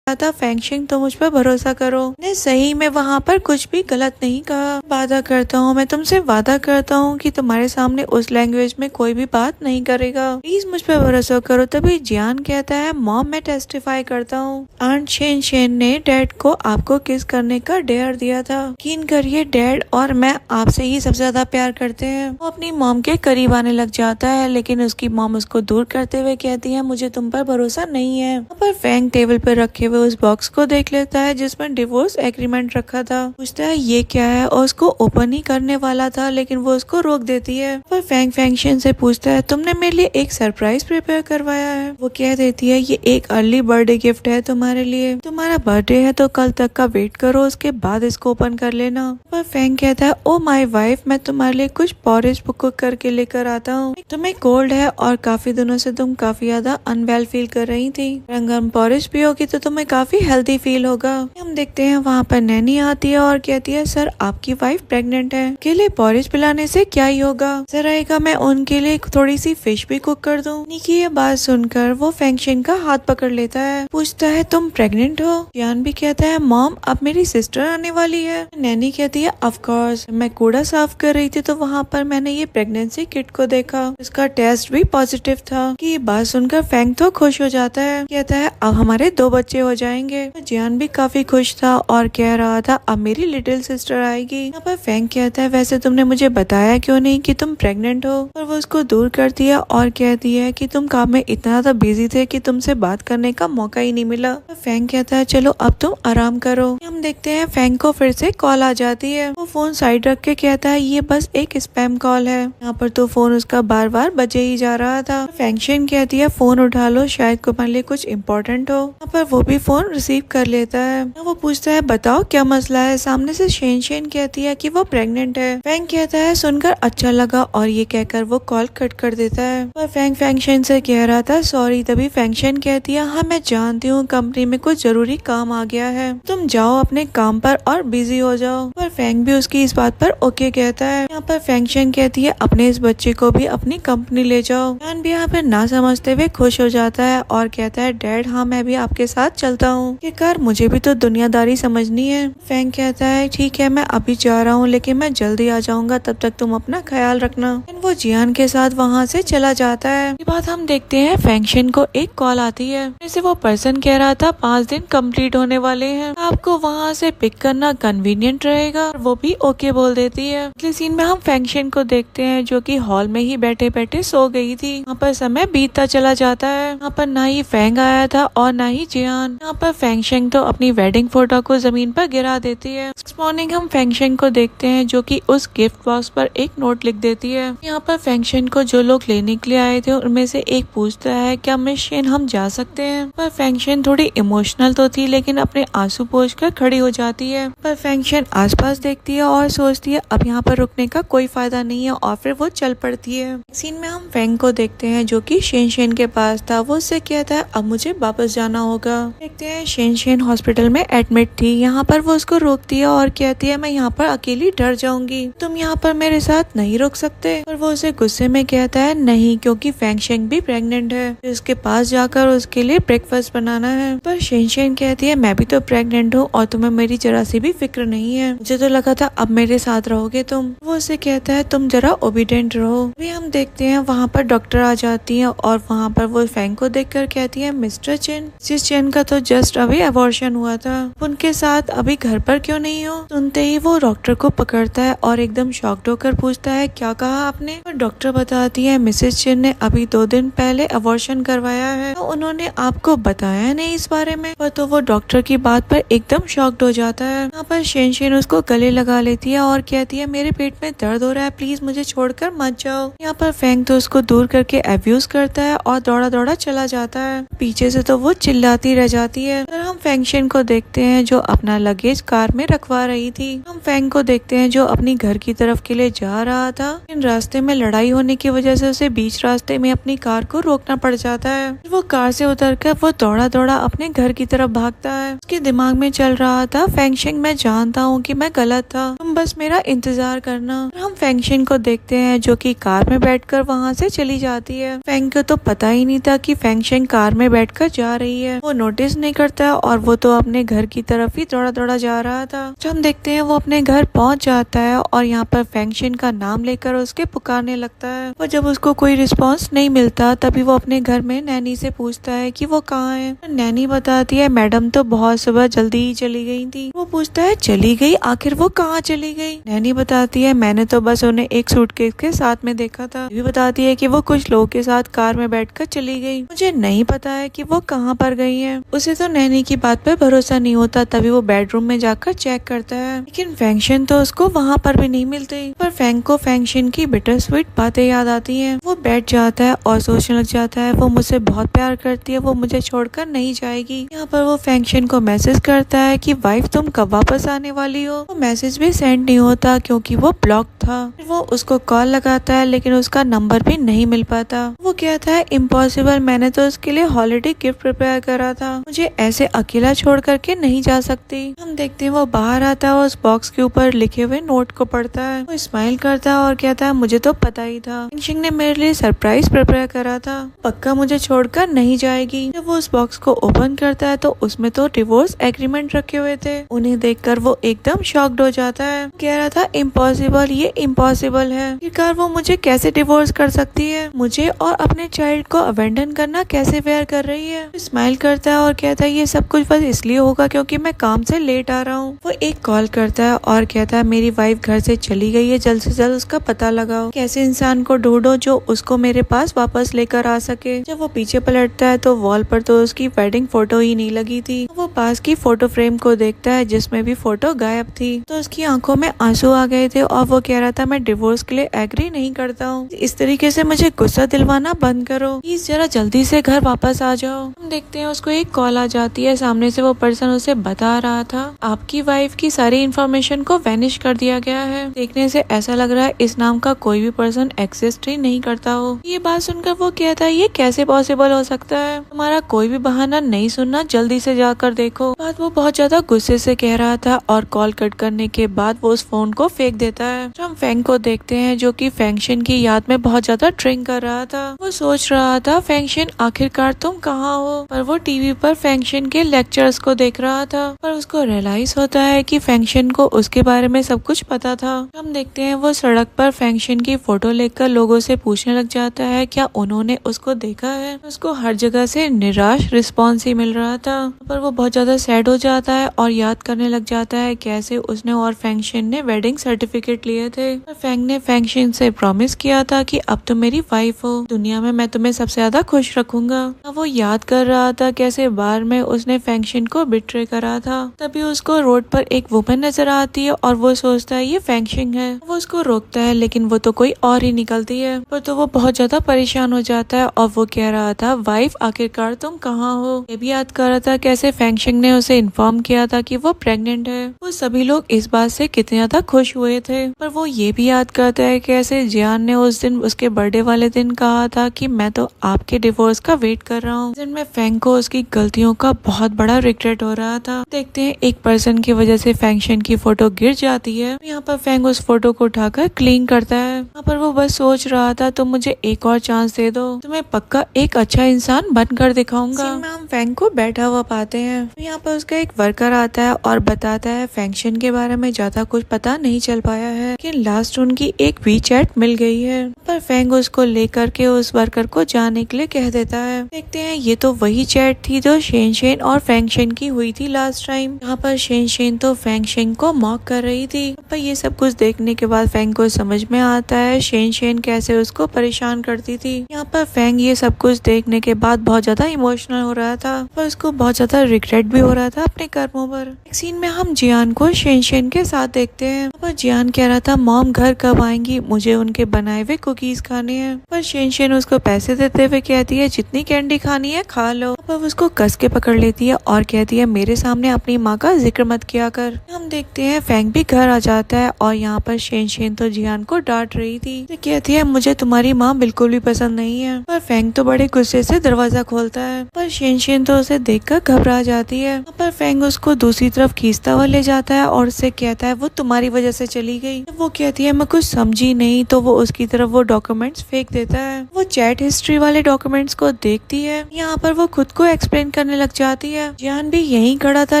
था फेंगशिन तो मुझ पर भरोसा करो, ने सही में वहाँ पर कुछ भी गलत नहीं कहा। वादा करता हूँ, मैं तुमसे वादा करता हूँ कि तुम्हारे सामने उस लैंग्वेज में कोई भी बात नहीं करेगा, प्लीज मुझ पर भरोसा करो। तभी जियान कहता है मॉम मैं टेस्टिफाई करता हूँ आंट शेन ने डैड को आपको किस करने का डेयर दिया था। यकीन करिए डैड और मैं आपसे ही सबसे ज्यादा प्यार करते हैं। वो अपनी मॉम के करीब आने लग जाता है लेकिन उसकी मॉम उसको दूर करते हुए कहती है मुझे तुम पर भरोसा नहीं है। पर फेंग टेबल पर रखे हुए उस बॉक्स को देख लेता है जिसमें डिवोर्स एग्रीमेंट रखा था। पूछता है ये क्या है और उसको ओपन ही करने वाला था लेकिन वो उसको रोक देती है। पर फेंगशिन से पूछता है तुमने मेरे लिए एक सरप्राइज प्रिपेयर करवाया है। वो कह देती है ये एक अर्ली बर्थडे गिफ्ट है तुम्हारे लिए, तुम्हारा बर्थडे है तो कल तक का वेट करो, उसके बाद इसको ओपन कर लेना। पर फेंग कहता है ओ माई वाइफ मैं तुम्हारे लिए कुछ पॉरेज कुक करके लेकर आता हूँ, तुम्हें कोल्ड है और काफी दिनों से तुम काफी ज्यादा अनवेल फील कर रही थी, गर्म पॉरेज पियोगी तो तुम्हें काफी हेल्दी फील होगा। हम देखते हैं वहाँ पर नैनी आती है और कहती है सर आपकी वाइफ प्रेग्नेंट है, के लिए पॉरेज पिलाने से क्या ही होगा, सर आएगा मैं उनके लिए थोड़ी सी फिश भी कुक कर दूं। निकी ये बात सुनकर वो फेंगशिन का हाथ पकड़ लेता है, पूछता है तुम प्रेग्नेंट हो। जियान भी कहता है मॉम अब मेरी सिस्टर आने वाली है। नैनी कहती है ऑफ कोर्स, मैं कूड़ा साफ कर रही थी तो वहाँ पर मैंने ये प्रेगनेंसी किट को देखा, उसका टेस्ट भी पॉजिटिव था। कि ये बात सुनकर फेंग तो खुश हो जाता है, कहता है अब हमारे 2 बच्चे हो हो जाएंगे। जियान भी काफी खुश था और कह रहा था अब मेरी लिटिल सिस्टर आएगी। यहाँ पर फैंग कहता है वैसे तुमने मुझे बताया क्यों नहीं कि तुम प्रेग्नेंट हो, और वो उसको दूर कर दिया और कहती है कि तुम काम में इतना ज्यादा बिजी थे कि तुमसे बात करने का मौका ही नहीं मिला। फैंग कहता है चलो अब तुम आराम करो। हम देखते हैं फैंग को फिर से कॉल आ जाती है। वो फोन साइड रख के कहता है ये बस एक स्पैम कॉल है। यहाँ पर तो फोन उसका बार बार बजे ही जा रहा था। फैंगशन कहती है फोन उठा लो, शायद तुम्हारे लिए कुछ इम्पोर्टेंट हो। यहाँ पर वो भी फोन रिसीव कर लेता है। वो पूछता है बताओ क्या मसला है। सामने से शेन कहती है कि वो प्रेग्नेंट है। फैंग कहता है सुनकर अच्छा लगा और ये कहकर वो कॉल कट कर देता है। पर फैंग फैंगशन से कह रहा था सॉरी। तभी फैंगशन कहती है हाँ मैं जानती हूँ कंपनी में कुछ जरूरी काम आ गया है, तुम जाओ अपने काम पर और बिजी हो जाओ। पर फैंग भी उसकी इस बात पर ओके कहता है। यहाँ पर फैंगशन कहती है अपने इस बच्चे को भी अपनी कंपनी ले जाओ। जियान भी यहाँ पर ना समझते हुए खुश हो जाता है और कहता है डैड हाँ मैं भी आपके साथ चलता हूँ, ये कर मुझे भी तो दुनियादारी समझनी है। फैंग कहता है ठीक है मैं अभी जा रहा हूँ लेकिन मैं जल्दी आ जाऊंगा, तब तक तुम अपना ख्याल रखना। वो जियान के साथ वहाँ से चला जाता है। ये बात हम देखते हैं फैंगशन को एक कॉल आती है। जैसे वो पर्सन कह रहा था 5 दिन कंप्लीट होने वाले हैं, आपको वहाँ से पिक करना कन्वीनियंट रहेगा। वो भी ओके बोल देती है। अगले सीन में हम फैंगशन को देखते हैं जो कि हॉल में ही बैठे बैठे सो गई थी। यहाँ पर समय बीतता चला जाता है। यहाँ पर ना ही फैंग आया था और ना ही जियान। यहाँ पर फैंगशन तो अपनी वेडिंग फोटो को जमीन पर गिरा देती है। नेक्स्ट मॉर्निंग हम फैंगशन को देखते हैं जो कि उस गिफ्ट बॉक्स पर एक नोट लिख देती है। यहाँ पर फैंगशन को जो लोग लेने के लिए आए थे उनमें से एक पूछता है क्या मिस शेन हम जा सकते हैं। पर फैंगशन थोड़ी इमोशनल तो थी लेकिन अपने आंसू पोंछकर खड़ी हो जाती है। पर फैंगशन आसपास देखती है और सोचती है अब यहाँ पर रुकने का कोई फायदा नहीं है और फिर वो चल पड़ती है। सीन में हम फैंग को देखते हैं जो कि शेन के पास था। वो उससे कहता है अब मुझे वापस जाना होगा। देखते हैं शेन हॉस्पिटल में एडमिट थी। यहाँ पर वो उसको रोकती है और कहती है मैं यहाँ पर अकेली डर जाऊंगी, तुम यहाँ पर मेरे साथ नहीं रुक सकते। और वो उसे गुस्से में कहता है नहीं क्योंकि फैंगशन भी प्रेग्नेंट है, उसके पास जाकर उसके लिए ब्रेकफास्ट बनाना है। पर शेन कहती है मैं भी तो प्रेग्नेंट हूँ और तुम्हें मेरी जरा सी भी फिक्र नहीं है, मुझे तो लगा था अब मेरे साथ रहोगे तुम। वो उसे कहता है तुम जरा ओबीडेंट रहो। अभी हम देखते हैं वहाँ पर डॉक्टर आ जाती है और वहाँ पर वो फैंग को देखकर कहती है मिस्टर चेन, जिस चेन का तो जस्ट अभी अबॉर्शन हुआ था, उनके साथ अभी घर पर क्यों नहीं हो। सुनते ही वो डॉक्टर को पकड़ता है और एकदम शॉक्ड होकर पूछता है क्या कहा आपने। और डॉक्टर बताती है मिसेस चेन ने अभी 2 दिन पहले अबॉर्शन करवाया है, तो उन्होंने आपको बताया नहीं इस बारे में। पर तो वो डॉक्टर की बात पर एकदम शॉक्ड हो जाता है। यहाँ पर शेन उसको गले लगा लेती है और कहती है मेरे पेट में दर्द हो रहा है, प्लीज मुझे छोड़कर मत जाओ। यहाँ पर फैंग तो उसको दूर करके अब्यूज करता है और दौड़ा दौड़ा चला जाता है। पीछे से तो वो चिल्लाती रह जाती है। और हम फैंगशन को देखते हैं जो अपना लगेज कार में रखवा रही थी। हम फैंग को देखते हैं जो अपनी घर की तरफ के लिए जा रहा था। इन रास्ते में लड़ाई होने की वजह से उसे बीच रास्ते में अपनी कार को रोकना पड़ जाता है। वो कार से उतरकर वो दौड़ा दौड़ा अपने घर की तरफ भागता है। उसके दिमाग में चल रहा था फैंगशन मैं जानता हूँ कि मैं गलत था, तुम बस मेरा इंतजार करना। और हम फैंगशन को देखते हैं जो कि कार में बैठकर वहाँ से चली जाती है। फैंग को तो पता ही नहीं था कि फैंगशन कार में बैठकर जा रही है। वो नोटिस नहीं करता और वो तो अपने घर की तरफ ही दौड़ा दौड़ा जा रहा था। जब हम देखते हैं वो अपने घर पहुंच जाता है और यहाँ पर फैंगशन का नाम लेकर उसके पुकारने लगता है। और जब उसको कोई रिस्पांस नहीं मिलता तभी वो अपने घर में नैनी से पूछता है कि वो कहाँ है। नैनी बताती है मैडम तो बहुत सुबह जल्दी ही चली गई थी। वो पूछता है चली गई, आखिर वो कहाँ चली गई। नैनी बताती है मैंने तो बस उन्हें एक सूटकेस के साथ में देखा था। ये भी बताती है कि वो कुछ लोगों के साथ कार में बैठकर चली गई, मुझे नहीं पता है कि वो कहाँ पर गई है। उसे तो नैनी की बात पर भरोसा नहीं होता। तभी वो बेडरूम में जाकर चेक करता है लेकिन फैंगशन तो उसको वहाँ पर भी नहीं मिलती। पर फैंग को फैंगशन की बिटर स्वीट बातें याद आती हैं। वो बैठ जाता है और सोचने लग जाता है वो मुझसे बहुत प्यार करती है, वो मुझे छोड़कर नहीं जाएगी। यहाँ पर वो फैंगशन को मैसेज करता है कि वाइफ तुम कब वापस आने वाली हो। वो मैसेज भी सेंड नहीं होता क्योंकि वो ब्लॉक था। वो उसको कॉल लगाता है लेकिन उसका नंबर भी नहीं मिल पाता। वो कहता है इम्पॉसिबल, मैंने तो उसके लिए हॉलिडे गिफ्ट प्रिपेयर करा था, मुझे ऐसे अकेला छोड़ करके नहीं जा सकती। हम देखते हैं वो बाहर आता है और उस बॉक्स के ऊपर लिखे हुए नोट को पढ़ता है। वो स्माइल करता है और कहता है मुझे तो पता ही था, फैंगशन ने मेरे लिए सरप्राइज प्रिपेयर करा था, पक्का मुझे छोड़कर नहीं जाएगी। जब वो उस बॉक्स को ओपन करता है तो उसमें तो डिवोर्स एग्रीमेंट रखे हुए थे। उन्हें देखकर वो एकदम शॉक्ड हो जाता है, कह रहा था इम्पॉसिबल, ये इम्पॉसिबल है, आखिरकार वो मुझे कैसे डिवोर्स कर सकती है, मुझे और अपने चाइल्ड को अबेंडन करना कैसे फेयर कर रही है। स्माइल करता है और कहता है ये सब कुछ बस इसलिए होगा क्योंकि मैं काम से लेट आ रहा हूँ। वो एक कॉल करता है और कहता है मेरी वाइफ घर से चली गई है, जल्द से जल्द उसका पता लगाओ, कैसे इंसान को ढूंढो जो उसको मेरे पास वापस लेकर आ सके। जब वो पीछे पलटता है तो वॉल पर तो उसकी वेडिंग फोटो ही नहीं लगी थी। वो पास की फोटो फ्रेम को देखता है जिसमें भी फोटो गायब थी, तो उसकी आंखों में आंसू आ गए थे और वो कह रहा था मैं डिवोर्स के लिए एग्री नहीं करता हूँ, इस तरीके से मुझे गुस्सा दिलवाना बंद करो, प्लीज जरा जल्दी से घर वापस आ जाओ। हम देखते हैं उसको एक कॉल आ जाती है, सामने से वो पर्सन उसे बता रहा था आपकी वाइफ की सारी इन्फॉर्मेशन को वैनिश कर दिया गया है। देखने से ऐसा लग रहा है इस नाम का कोई भी पर्सन एग्जिस्ट ही नहीं करता हो। ये बात सुनकर वो कहता है ये कैसे पॉसिबल हो सकता है, तुम्हारा कोई भी बहाना नहीं सुनना, जल्दी से जाकर देखो। बात वो बहुत ज्यादा गुस्से से कह रहा था और कॉल कट करने के बाद वो उस फोन को फेंक देता है। हम फेंग को देखते हैं जो कि फैंक्शन की याद में बहुत ज्यादा ड्रिंक कर रहा था। वो सोच रहा था फैंक्शन आखिरकार तुम कहाँ हो, पर वो टीवी पर फैंक्शन के लेक्चर्स को देख रहा था। पर उसको रियलाइज होता है कि फैंक्शन को उसके बारे में सब कुछ पता था। हम देखते हैं वो सड़क पर फैंक्शन की फोटो लेकर लोगों से पूछने लग जाता है क्या उन्होंने उसको देखा है। उसको हर जगह से निराश रिस्पॉन्स ही मिल रहा था, पर वो बहुत ज्यादा सैड हो जाता है और याद करने लग जाता है कैसे उसने और फैंक्शन ने वेडिंग सर्टिफिकेट लिए थे। फैंग ने फैंक्शन से प्रॉमिस किया था कि अब तुम मेरी वाइफ हो, दुनिया में मैं तुम्हें सबसे ज्यादा खुश रखूंगा। अब वो याद कर रहा था कैसे बार में उसने फैंक्शन को बिट्रे करा था। तभी उसको रोड पर एक वुमन नजर आती है और वो सोचता है ये फैंक्शन है। वो उसको रोकता है लेकिन वो तो कोई और ही निकलती है। पर तो वो बहुत ज्यादा परेशान हो जाता है और वो कह रहा था वाइफ आखिरकार तुम कहाँ हो। ये भी याद कर रहा था कैसे फैंक्शन ने उसे इन्फॉर्म किया था कि वो प्रेग्नेंट है। वो सभी लोग इस बात से कितने ज्यादा खुश हुए थे। पर वो ये भी याद करता है कैसे जियान ने उस दिन उसके बर्थडे वाले दिन कहा था कि मैं तो आपके डिवोर्स का वेट कर रहा हूँ। जिनमें फैंग को उसकी गलतियों का बहुत बड़ा रिग्रेट हो रहा था। देखते हैं एक पर्सन की वजह से फैंक्शन की फोटो गिर जाती है। यहाँ पर फैंग उस फोटो को उठाकर क्लीन करता है। यहाँ पर वो बस सोच रहा था तुम मुझे एक और चांस दे दो, तुम्हें पक्का एक अच्छा इंसान बनकर दिखाऊंगा। हम फैंग को बैठा हुआ पाते हैं। यहाँ पर उसका एक वर्कर आता है और बताता है फैंक्शन के बारे में ज्यादा कुछ पता नहीं चल पाया है, लेकिन लास्ट उनकी एक वी चैट मिल गई है। पर फैंग उसको लेकर के उस वर्कर को जाने के लिए कह देता है। देखते हैं ये तो वही चैट थी जो शेन और फैंक्शन की हुई थी लास्ट टाइम। यहाँ पर शेन तो फैंक्शन को मॉक कर रही थी। पर ये सब कुछ देखने के बाद फैंग को समझ में आता है शेन कैसे उसको परेशान करती थी। यहाँ पर फैंग ये सब कुछ देखने के बाद बहुत ज्यादा इमोशनल हो रहा था, पर उसको बहुत ज्यादा रिग्रेट भी हो रहा था अपने कर्मों पर। एक सीन में हम जियान को शेन के साथ देखते हैं। पर जियान कह रहा था मॉम घर कब आएंगी, मुझे उनके बनाए हुए कुकीज खाने हैं। पर शेन उसको पैसे देते हुए कहती है जितनी कैंडी खानी है खा लो। पर उसको कस के पकड़ लेती है और कहती है मेरे सामने अपनी माँ का जिक्र मत किया कर। हम देखते हैं फैंग भी घर आ जाता है और यहाँ पर शेन तो जियान को डांट रही थी। तो कहती है मुझे तुम्हारी माँ बिल्कुल भी पसंद नहीं है। पर फैंग तो बड़े गुस्से से दरवाजा खोलता है, पर शेन तो उसे देखकर घबरा जाती है। पर फैंग उसको दूसरी तरफ खींचता हुआ ले जाता है और उससे कहता है वो तुम्हारी वजह से चली गई। वो कहती है मैं कुछ समझी नहीं, तो वो उसकी तरफ वो डॉक्यूमेंट्स फेंक देता है। वो चैट हिस्ट्री वाले डॉक्यूमेंट्स को देखती है। यहाँ पर वो खुद को एक्सप्लेन करने लग जाती है। जियान भी यहीं खड़ा था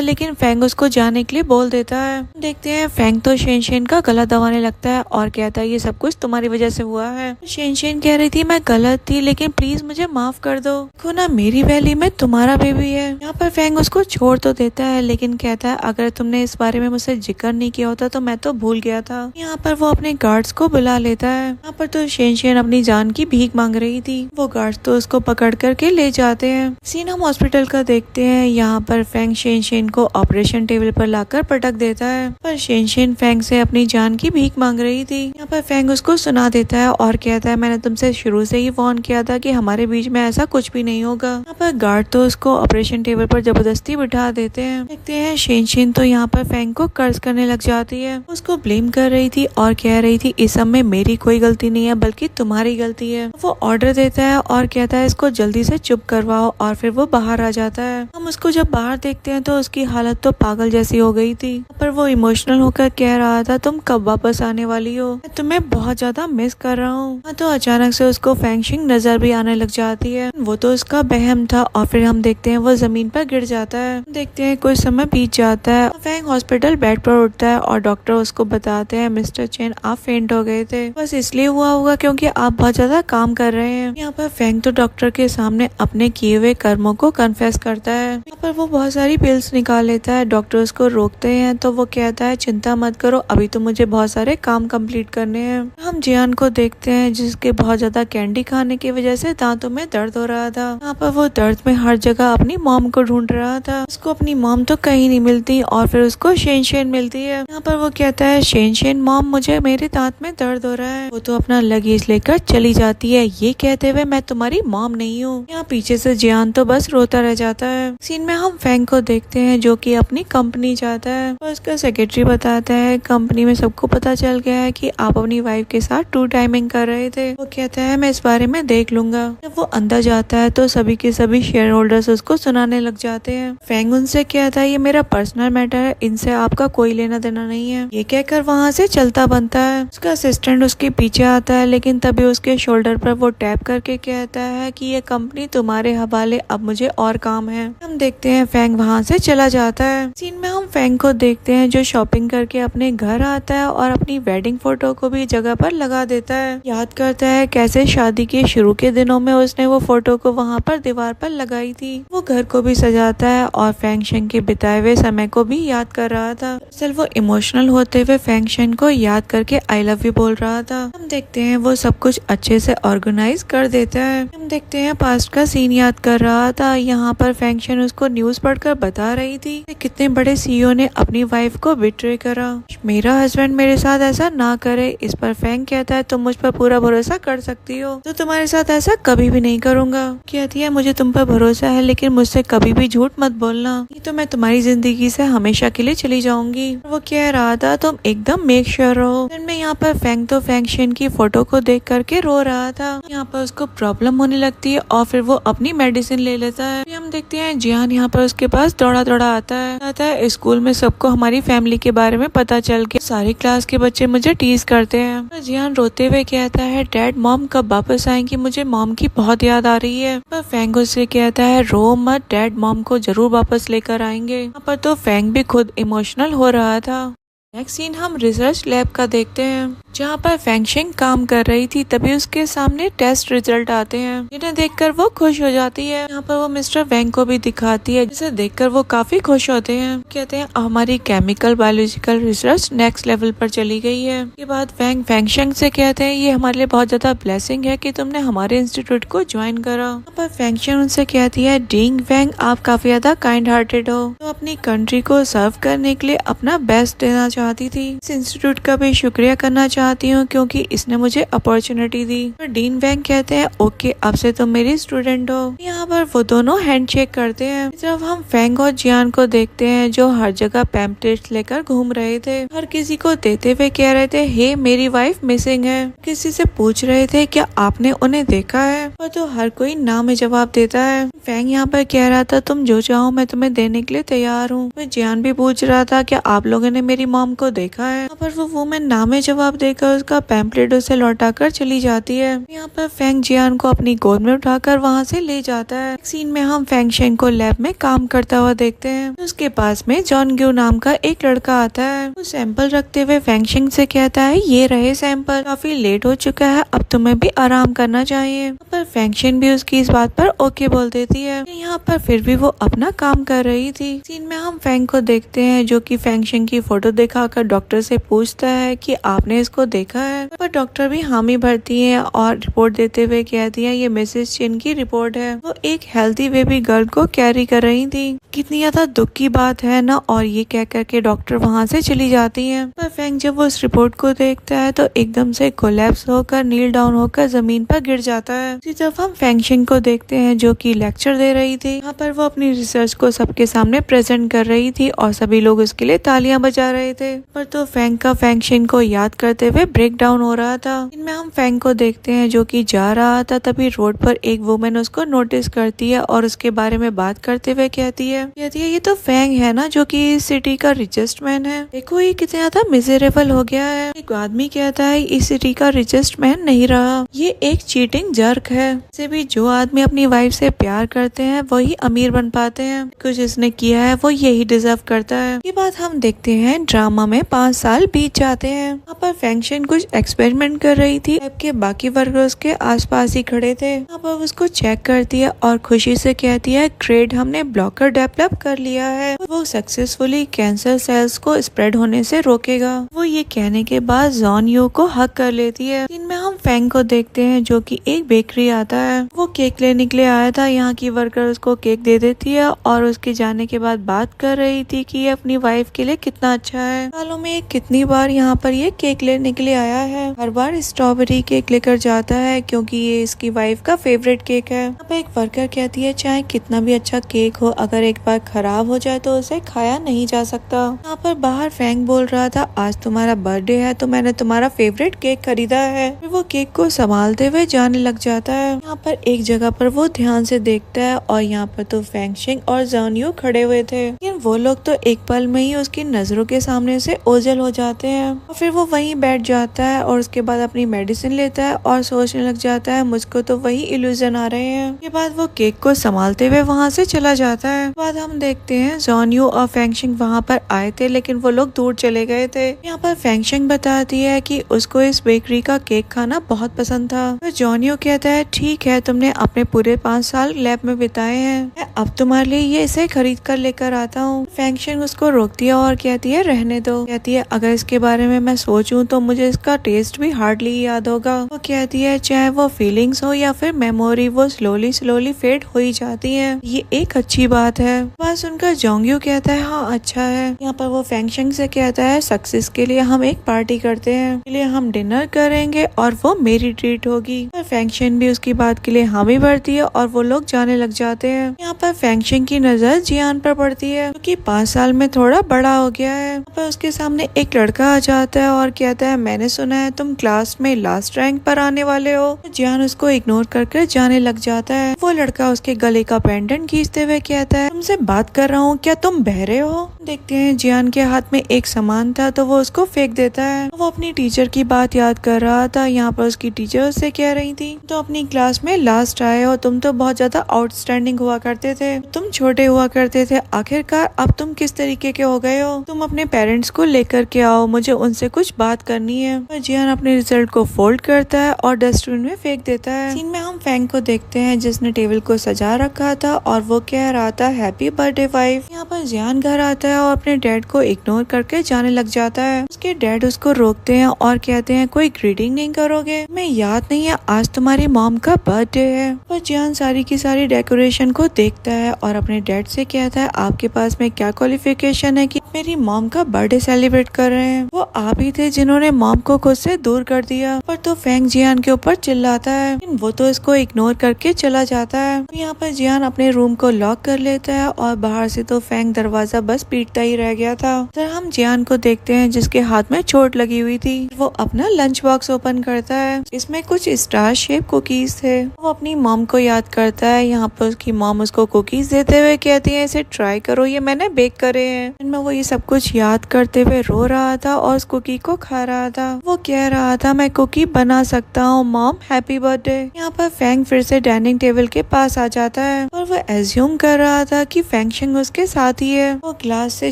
लेकिन फैंग उसको जाने के लिए बोल देता है। देखते हैं फैंग तो शेन का गला दबाने लगता है और कहता है ये सब कुछ तुम्हारी वजह से हुआ है। शेन कह रही थी मैं गलत थी लेकिन प्लीज मुझे माफ कर दो, देखो ना मेरी वैली में तुम्हारा बेबी है। यहाँ पर फैंग उसको छोड़ तो देता है लेकिन कहता है अगर तुमने इस बारे में मुझसे जिक्र नहीं किया होता तो मैं तो भूल गया था। यहाँ पर वो अपने गार्ड्स को बुला लेता है। यहाँ पर तो शेन अपनी जान की भीख मांग रही थी। वो गार्ड्स तो उसको पकड़ करके ले जाते हैं। सीन हम हॉस्पिटल का देखते हैं। यहाँ पर फैंग शेन को ऑपरेशन टेबल पर लाकर पटक देता है। पर शेन फैंग से अपनी जान की भीख मांग रही थी। यहाँ पर फैंग उसको सुना देता है और कहता है मैंने तुमसे शुरू से ही वार्न किया था कि हमारे बीच में ऐसा कुछ भी नहीं होगा। यहाँ पर गार्ड तो उसको ऑपरेशन टेबल पर जबरदस्ती बिठा देते हैं। देखते हैं शेन तो यहाँ पर फैंग को कर्ज करने लग जाती है। उसको ब्लेम कर रही थी और कह रही थी इस सब में मेरी कोई गलती नहीं है बल्कि तुम्हारी गलती है। वो ऑर्डर देता है और कहता है इसको जल्दी से चुप करवाओ और फिर वो बाहर आ जाता है। हम उसको जब बाहर देखते हैं तो उसकी हालत तो पागल जैसी हो गई थी। पर वो इमोशनल होकर कह रहा था तुम कब वापस आने वाली हो, मैं तुम्हें बहुत ज्यादा मिस कर रहा हूँ। तो अचानक से उसको फैंक्शन नजर भी आने लग जाती है। वो तो उसका बहम था और फिर हम देखते हैं वो जमीन पर गिर जाता है। देखते हैं कुछ समय बीत जाता है। फैंग हॉस्पिटल बेड पर उठता है और डॉक्टर उसको बताते हैं मिस्टर चेन आप फेंट हो गए थे, बस इसलिए हुआ होगा क्योंकि आप बहुत ज्यादा काम कर रहे हैं। यहाँ पर फेंग तो डॉक्टर के सामने अपने किए हुए कर्मों को कन्फेस करता है। यहाँ पर वो बहुत सारी पिल्स निकाल लेता है। डॉक्टर उसको रोकते हैं तो वो कहता है चिंता मत करो, अभी तो मुझे बहुत सारे काम कंप्लीट करने हैं। हम जियान को देखते हैं जिसके बहुत ज्यादा कैंडी खाने की वजह से दांतों में दर्द हो रहा था। यहाँ पर वो दर्द में हर जगह अपनी मॉम को ढूंढ रहा था। उसको अपनी मॉम तो कहीं नहीं मिलती और फिर उसको शेन शेन मिलती है। यहाँ पर वो कहता है शेन शेन मॉम मुझे मेरे दांत में दर्द हो रहा है। वो तो अपना लगेज लेकर चली जाती है, ये कहते हुए मैं तुम्हारी मॉम नहीं हूँ। यहाँ पीछे से जियान तो बस रोता रह जाता है। सीन में हम फेंग को देखते हैं जो कि अपनी कंपनी जाता है और उसका सेक्रेटरी बताता है कंपनी में सबको पता चल गया है कि आप अपनी वाइफ के साथ टू टाइमिंग कर रहे थे। वो कहता है मैं इस बारे में देख लूंगा। जब वो अंदर जाता है तो सभी के सभी शेयर होल्डर्स उसको सुनाने लग जाते हैं। फेंग उनसे कहता है ये मेरा पर्सनल मैटर है, इनसे आपका कोई लेना देना नहीं है। ये कहकर वहाँ से चलता बनता है। उसका असिस्टेंट उसके पीछे आता है लेकिन तभी उसके शोल्डर पर वो टैप करके कहता है कि ये कंपनी तुम्हारे हवाले, अब मुझे और काम है। हम देखते हैं फेंग वहाँ से चला जाता है। सीन में हम फेंग को देखते हैं जो शॉपिंग करके अपने घर आता है और अपनी वेडिंग फोटो को भी जगह पर लगा देता है। याद करता है कैसे शादी के शुरू के दिनों में उसने वो फोटो को वहाँ पर दीवार पर लगाई थी। वो घर को भी सजाता है और फेंग शेन के बिताए हुए समय को भी याद कर रहा था। दरअसल वो इमोशनल होते हुए फेंग शेन को याद करके आई लव यू बोल रहा था। हम देखते हैं वो सब कुछ अच्छे से ऑर्गेनाइज कर देता है। हम देखते हैं पास्ट का सीन याद कर रहा था। यहाँ पर फेंग शेन उसको न्यूज पढ़कर बता रही थी कि कितने बड़े सीईओ ने अपनी वाइफ को बिट्रे करा। मेरा हस्बैंड मेरे साथ ऐसा ना करे। इस पर फेंग कहता है तुम मुझ पर पूरा भरोसा कर सकती हो, तो तुम्हारे साथ ऐसा कभी भी नहीं करूंगा। कहती है मुझे तुम पर भरोसा है लेकिन मुझसे कभी भी झूठ मत बोलना, नहीं तो मैं तुम्हारी जिंदगी से हमेशा के लिए चली जाऊंगी। वो कह रहा था तुम एकदम मेक श्योर रहो। मैं यहाँ पर फेंग तो फेंग शेन की फोटो को देख करके रो रहा था। यहाँ पर उसको प्रॉब्लम होने लगती है और फिर वो अपनी मेडिसिन ले लेता है। हम देखते हैं जियान यहाँ पर उसके पास दौड़ा दौड़ा आता है स्कूल में सबको हमारी फैमिली के बारे में पता चल के सारी क्लास के बच्चे मुझे टीज करते हैं। तो जियान रोते हुए कहता है डैड मॉम कब वापस आएंगी, मुझे मॉम की बहुत याद आ रही है। पर फेंग उससे कहता है रो मत, डैड मॉम को जरूर वापस लेकर आएंगे। यहाँ पर तो फेंग भी खुद इमोशनल हो रहा था। नेक्स्ट सीन हम रिसर्च लैब का देखते हैं जहाँ पर फेंग शेन काम कर रही थी। तभी उसके सामने टेस्ट रिजल्ट आते हैं जिन्हें देखकर वो खुश हो जाती है। यहाँ पर वो मिस्टर वेंग को भी दिखाती है जिसे देखकर वो काफी खुश होते हैं। कहते हैं हमारी chemical biological research next level पर चली गई है। इसके बाद फेंग शेन से कहते हैं ये हमारे लिए बहुत ज्यादा ब्लेसिंग है कि तुमने हमारे इंस्टीट्यूट को ज्वाइन करा। यहाँ पर फेंग शेन उनसे कहती है डिंग वेंग आप काफी ज्यादा काइंड हार्टेड हो, तो अपनी कंट्री को सर्व करने के लिए अपना बेस्ट देना चाहती थी। इस इंस्टीट्यूट का भी शुक्रिया करना चाहती हूँ क्योंकि इसने मुझे अपॉर्चुनिटी दी। और डीन वेंग कहते हैं ओके अब से तुम मेरी स्टूडेंट हो। यहाँ पर वो दोनों हैंडशेक करते हैं। जब हम फेंग और जियान को देखते हैं जो हर जगह पैम्पलेट्स लेकर घूम रहे थे, हर किसी को देते हुए कह रहे थे हे मेरी वाइफ मिसिंग है। किसी से पूछ रहे थे क्या आपने उन्हें देखा है, और तो हर कोई ना में जवाब देता है। फेंग यहाँ पर कह रहा था तुम जो चाहो मैं तुम्हें देने के लिए तैयार हूँ। जियान भी पूछ रहा था क्या आप लोगों ने मेरी मॉम को देखा है। यहाँ पर वो वुमेन ना में जवाब देकर उसका पैम्पलेट उसे लौटाकर चली जाती है। यहाँ पर फेंग जियान को अपनी गोद में उठाकर वहाँ से ले जाता है। सीन में हम फेंग शेन को लैब में काम करता हुआ देखते हैं। उसके पास में जॉन ग्यू नाम का एक लड़का आता है। वो सैंपल रखते हुए फेंग शेन से कहता है ये रहे सैंपल, काफी लेट हो चुका है अब तुम्हें भी आराम करना चाहिए। पर फेंग शेन भी उसकी इस बात पर ओके बोल देती है। यहाँ पर फिर भी वो अपना काम कर रही थी। सीन में हम फेंग को देखते हैं जो कि फेंग शेन की फोटो दिखाकर डॉक्टर से पूछता है कि आपने इसको देखा है। पर डॉक्टर भी हामी भरती है और रिपोर्ट देते हुए कहती है ये मिसेस चेन की रिपोर्ट है। वो एक हेल्थी बेबी गर्ल को कैरी कर रही थी। कितनी ज्यादा दुख की बात है ना। और ये कह करके डॉक्टर वहाँ से चली जाती है। पर फेंग जब वो उस रिपोर्ट को देखता है तो एकदम से कोलैप्स होकर नील डाउन होकर जमीन पर गिर जाता है। इसी तरफ हम फेंग शेन को देखते हैं जो कि लेक्चर दे रही थी। यहाँ पर वो अपनी रिसर्च को सबके सामने प्रेजेंट कर रही थी और सभी लोग उसके लिए तालियां बजा रहे थे। पर तो फेंग का फेंग शेन को याद करते हुए ब्रेक डाउन हो रहा था। इनमें हम फेंग को देखते हैं जो कि जा रहा था। तभी रोड पर एक वुमेन उसको नोटिस करती है और उसके बारे में बात करते हुए कहती है कहती है ये तो फैंग है ना जो कि इस सिटी का रिचेस्ट मैन है, देखो ये कितना ज्यादा मिजरेबल हो गया है। एक आदमी कहता है इस सिटी का रिचेस्ट मैन नहीं रहा, ये एक चीटिंग जर्क है। से भी जो आदमी अपनी वाइफ से प्यार करते हैं वही अमीर बन पाते हैं, कुछ इसने किया है वो यही डिजर्व करता है। ये बात हम देखते हैं ड्रामा में 5 साल बीत जाते हैं। यहाँ पर फैंक्शन कुछ एक्सपेरिमेंट कर रही थी, के बाकी वर्कर्स के आसपास ही खड़े थे। यहाँ पर उसको चेक करती है और खुशी से कहती है ग्रेट, हमने ब्लॉकर डेवलप कर लिया है, वो सक्सेसफुली कैंसर सेल्स को स्प्रेड होने से रोकेगा। वो ये कहने के बाद जॉन यू को हक कर लेती है। इनमें हम फैंग को देखते हैं जो कि एक बेकरी आता है, वो केक लेने के लिए आया था। यहाँ की वर्कर उसको केक दे देती है और उसके जाने के बाद बात कर रही थी कि ये अपनी वाइफ के लिए कितना अच्छा है। सालों में कितनी बार यहाँ पर ये केक लेने के लिए आया है, हर बार स्ट्रॉबेरी केक लेकर जाता है क्योंकि ये इसकी वाइफ का फेवरेट केक है। यहाँ पे एक वर्कर कहती है चाहे कितना भी अच्छा केक हो, अगर एक बार खराब हो जाए तो उसे खाया नहीं जा सकता। यहाँ पर बाहर फैंग बोल रहा था आज तुम्हारा बर्थडे है तो मैंने तुम्हारा फेवरेट केक खरीदा है। फिर वो केक को संभालते हुए जाने लग जाता है। यहाँ पर एक जगह पर वो ध्यान से देखता है और यहाँ पर तो फैंगशिंग और जॉन यू खड़े हुए थे, लेकिन वो लोग तो एक पल में ही उसकी नजरों के सामने से ओझल हो जाते हैं। और फिर वो वहीं बैठ जाता है और उसके बाद अपनी मेडिसिन लेता है और सोचने लग जाता है मुझको तो वही इल्यूजन आ रहे हैं। उसके बाद वो केक को संभालते हुए वहाँ से चला जाता है। बाद हम देखते हैं जॉन यू और फैंगशिंग वहाँ पर आए थे लेकिन वो लोग दूर चले गए थे। यहाँ पर फैंगशिंग बताती है कि उसको इस बेकरी का केक खाना बहुत पसंद था। तो जॉन यू कहता है ठीक है, तुमने अपने पूरे 5 साल लैब में बिताए हैं, मैं अब तुम्हारे लिए ये इसे खरीद कर लेकर आता हूँ। फैंगशिंग उसको रोकती है और कहती है रहने दो। कहती है अगर इसके बारे में मैं सोचूं तो मुझे इसका टेस्ट भी हार्डली याद होगा। वो कहती है चाहे वो फीलिंग्स हो या फिर मेमोरी, वो स्लोली फेड हो ही जाती है, ये एक अच्छी बात है। बात सुनकर जोंग्यू कहता है हाँ अच्छा है। यहाँ पर वो फैंगशिंग से कहता है सक्सेस के लिए हम एक पार्टी करते हैं, के लिए हम डिनर करेंगे और वो मेरी ट्रीट होगी। फैंगशिंग भी उसकी बात के लिए हामी भरती है और वो लोग जाने लग जाते हैं। यहाँ पर फैंगशिंग की नजर जियान पर पड़ती है क्योंकि 5 साल में थोड़ा बड़ा हो गया है। यहाँ पर उसके सामने एक लड़का आ जाता है और कहता है मैंने सुना है तुम क्लास में लास्ट रैंक पर आने वाले हो। जियान उसको इग्नोर करके जाने लग जाता है। वो लड़का उसके गले का पेंडेंट खींचते हुए कहता है तुमसे बात कर रहा हूँ, क्या तुम बहरे हो? देखते हैं जियान के हाथ में एक सामान था तो वो उसको फेंक देता है। वो अपनी टीचर की बात याद कर रहा था। यहाँ पर उसकी टीचर उससे कह रही थी तो अपनी क्लास में लास्ट आए हो, तुम तो बहुत ज्यादा आउटस्टैंडिंग हुआ करते थे, तुम छोटे हुआ करते थे, आखिरकार अब तुम किस तरीके के हो गए हो? तुम अपने पेरेंट्स को लेकर के आओ, मुझे उनसे कुछ बात करनी है। और जियान अपने रिजल्ट को फोल्ड करता है और डस्टबिन में फेंक देता है। सीन में हम फैंग को देखते हैं जिसने टेबल को सजा रखा था और वो कह रहा था हैप्पी बर्थडे वाइफ। यहाँ पर जियान घर आता है और अपने डैड को इग्नोर करके जाने लग जाता है। उसके डैड उसको रोकते हैं और कहते हैं कोई ग्रीटिंग नहीं करोगे? मैं याद नहीं है आज तुम्हारी मॉम का बर्थडे है। पर जियान सारी की सारी डेकोरेशन को देखता है और अपने डैड से कहता है आपके पास में क्या क्वालिफिकेशन है कि मेरी मॉम का बर्थडे सेलिब्रेट कर रहे हैं? वो आप ही थे जिन्होंने मॉम को खुद से दूर कर दिया। पर तो फैंग जियान के ऊपर चिल्लाता है, वो तो इसको इग्नोर करके चला जाता है। यहाँ पर जियान अपने रूम को लॉक कर लेता है और बाहर से तो फैंग दरवाजा बस पीटता ही रह गया था। फिर हम जियान को देखते हैं जिसके हाथ में चोट लगी हुई थी। वो अपना लंच बॉक्स ओपन करता है, इसमें कुछ स्टार शेप कुकीज थे। वो अपनी मॉम को याद करता है। यहाँ पर उसकी मॉम उसको कुकीज देते हुए कहती है इसे ट्राई करो, ये मैंने बेक करे हैं। इनमें वो ये सब कुछ याद करते हुए रो रहा था और उस कुकी को खा रहा था। वो कह रहा था मैं कुकी बना सकता हूँ मॉम, हैप्पी बर्थडे। यहाँ पर फैंग फिर से डाइनिंग टेबल के पास आ जाता है और वो एज्यूम कर रहा था कि फैंगशिंग उसके साथ ही है। वो ग्लास से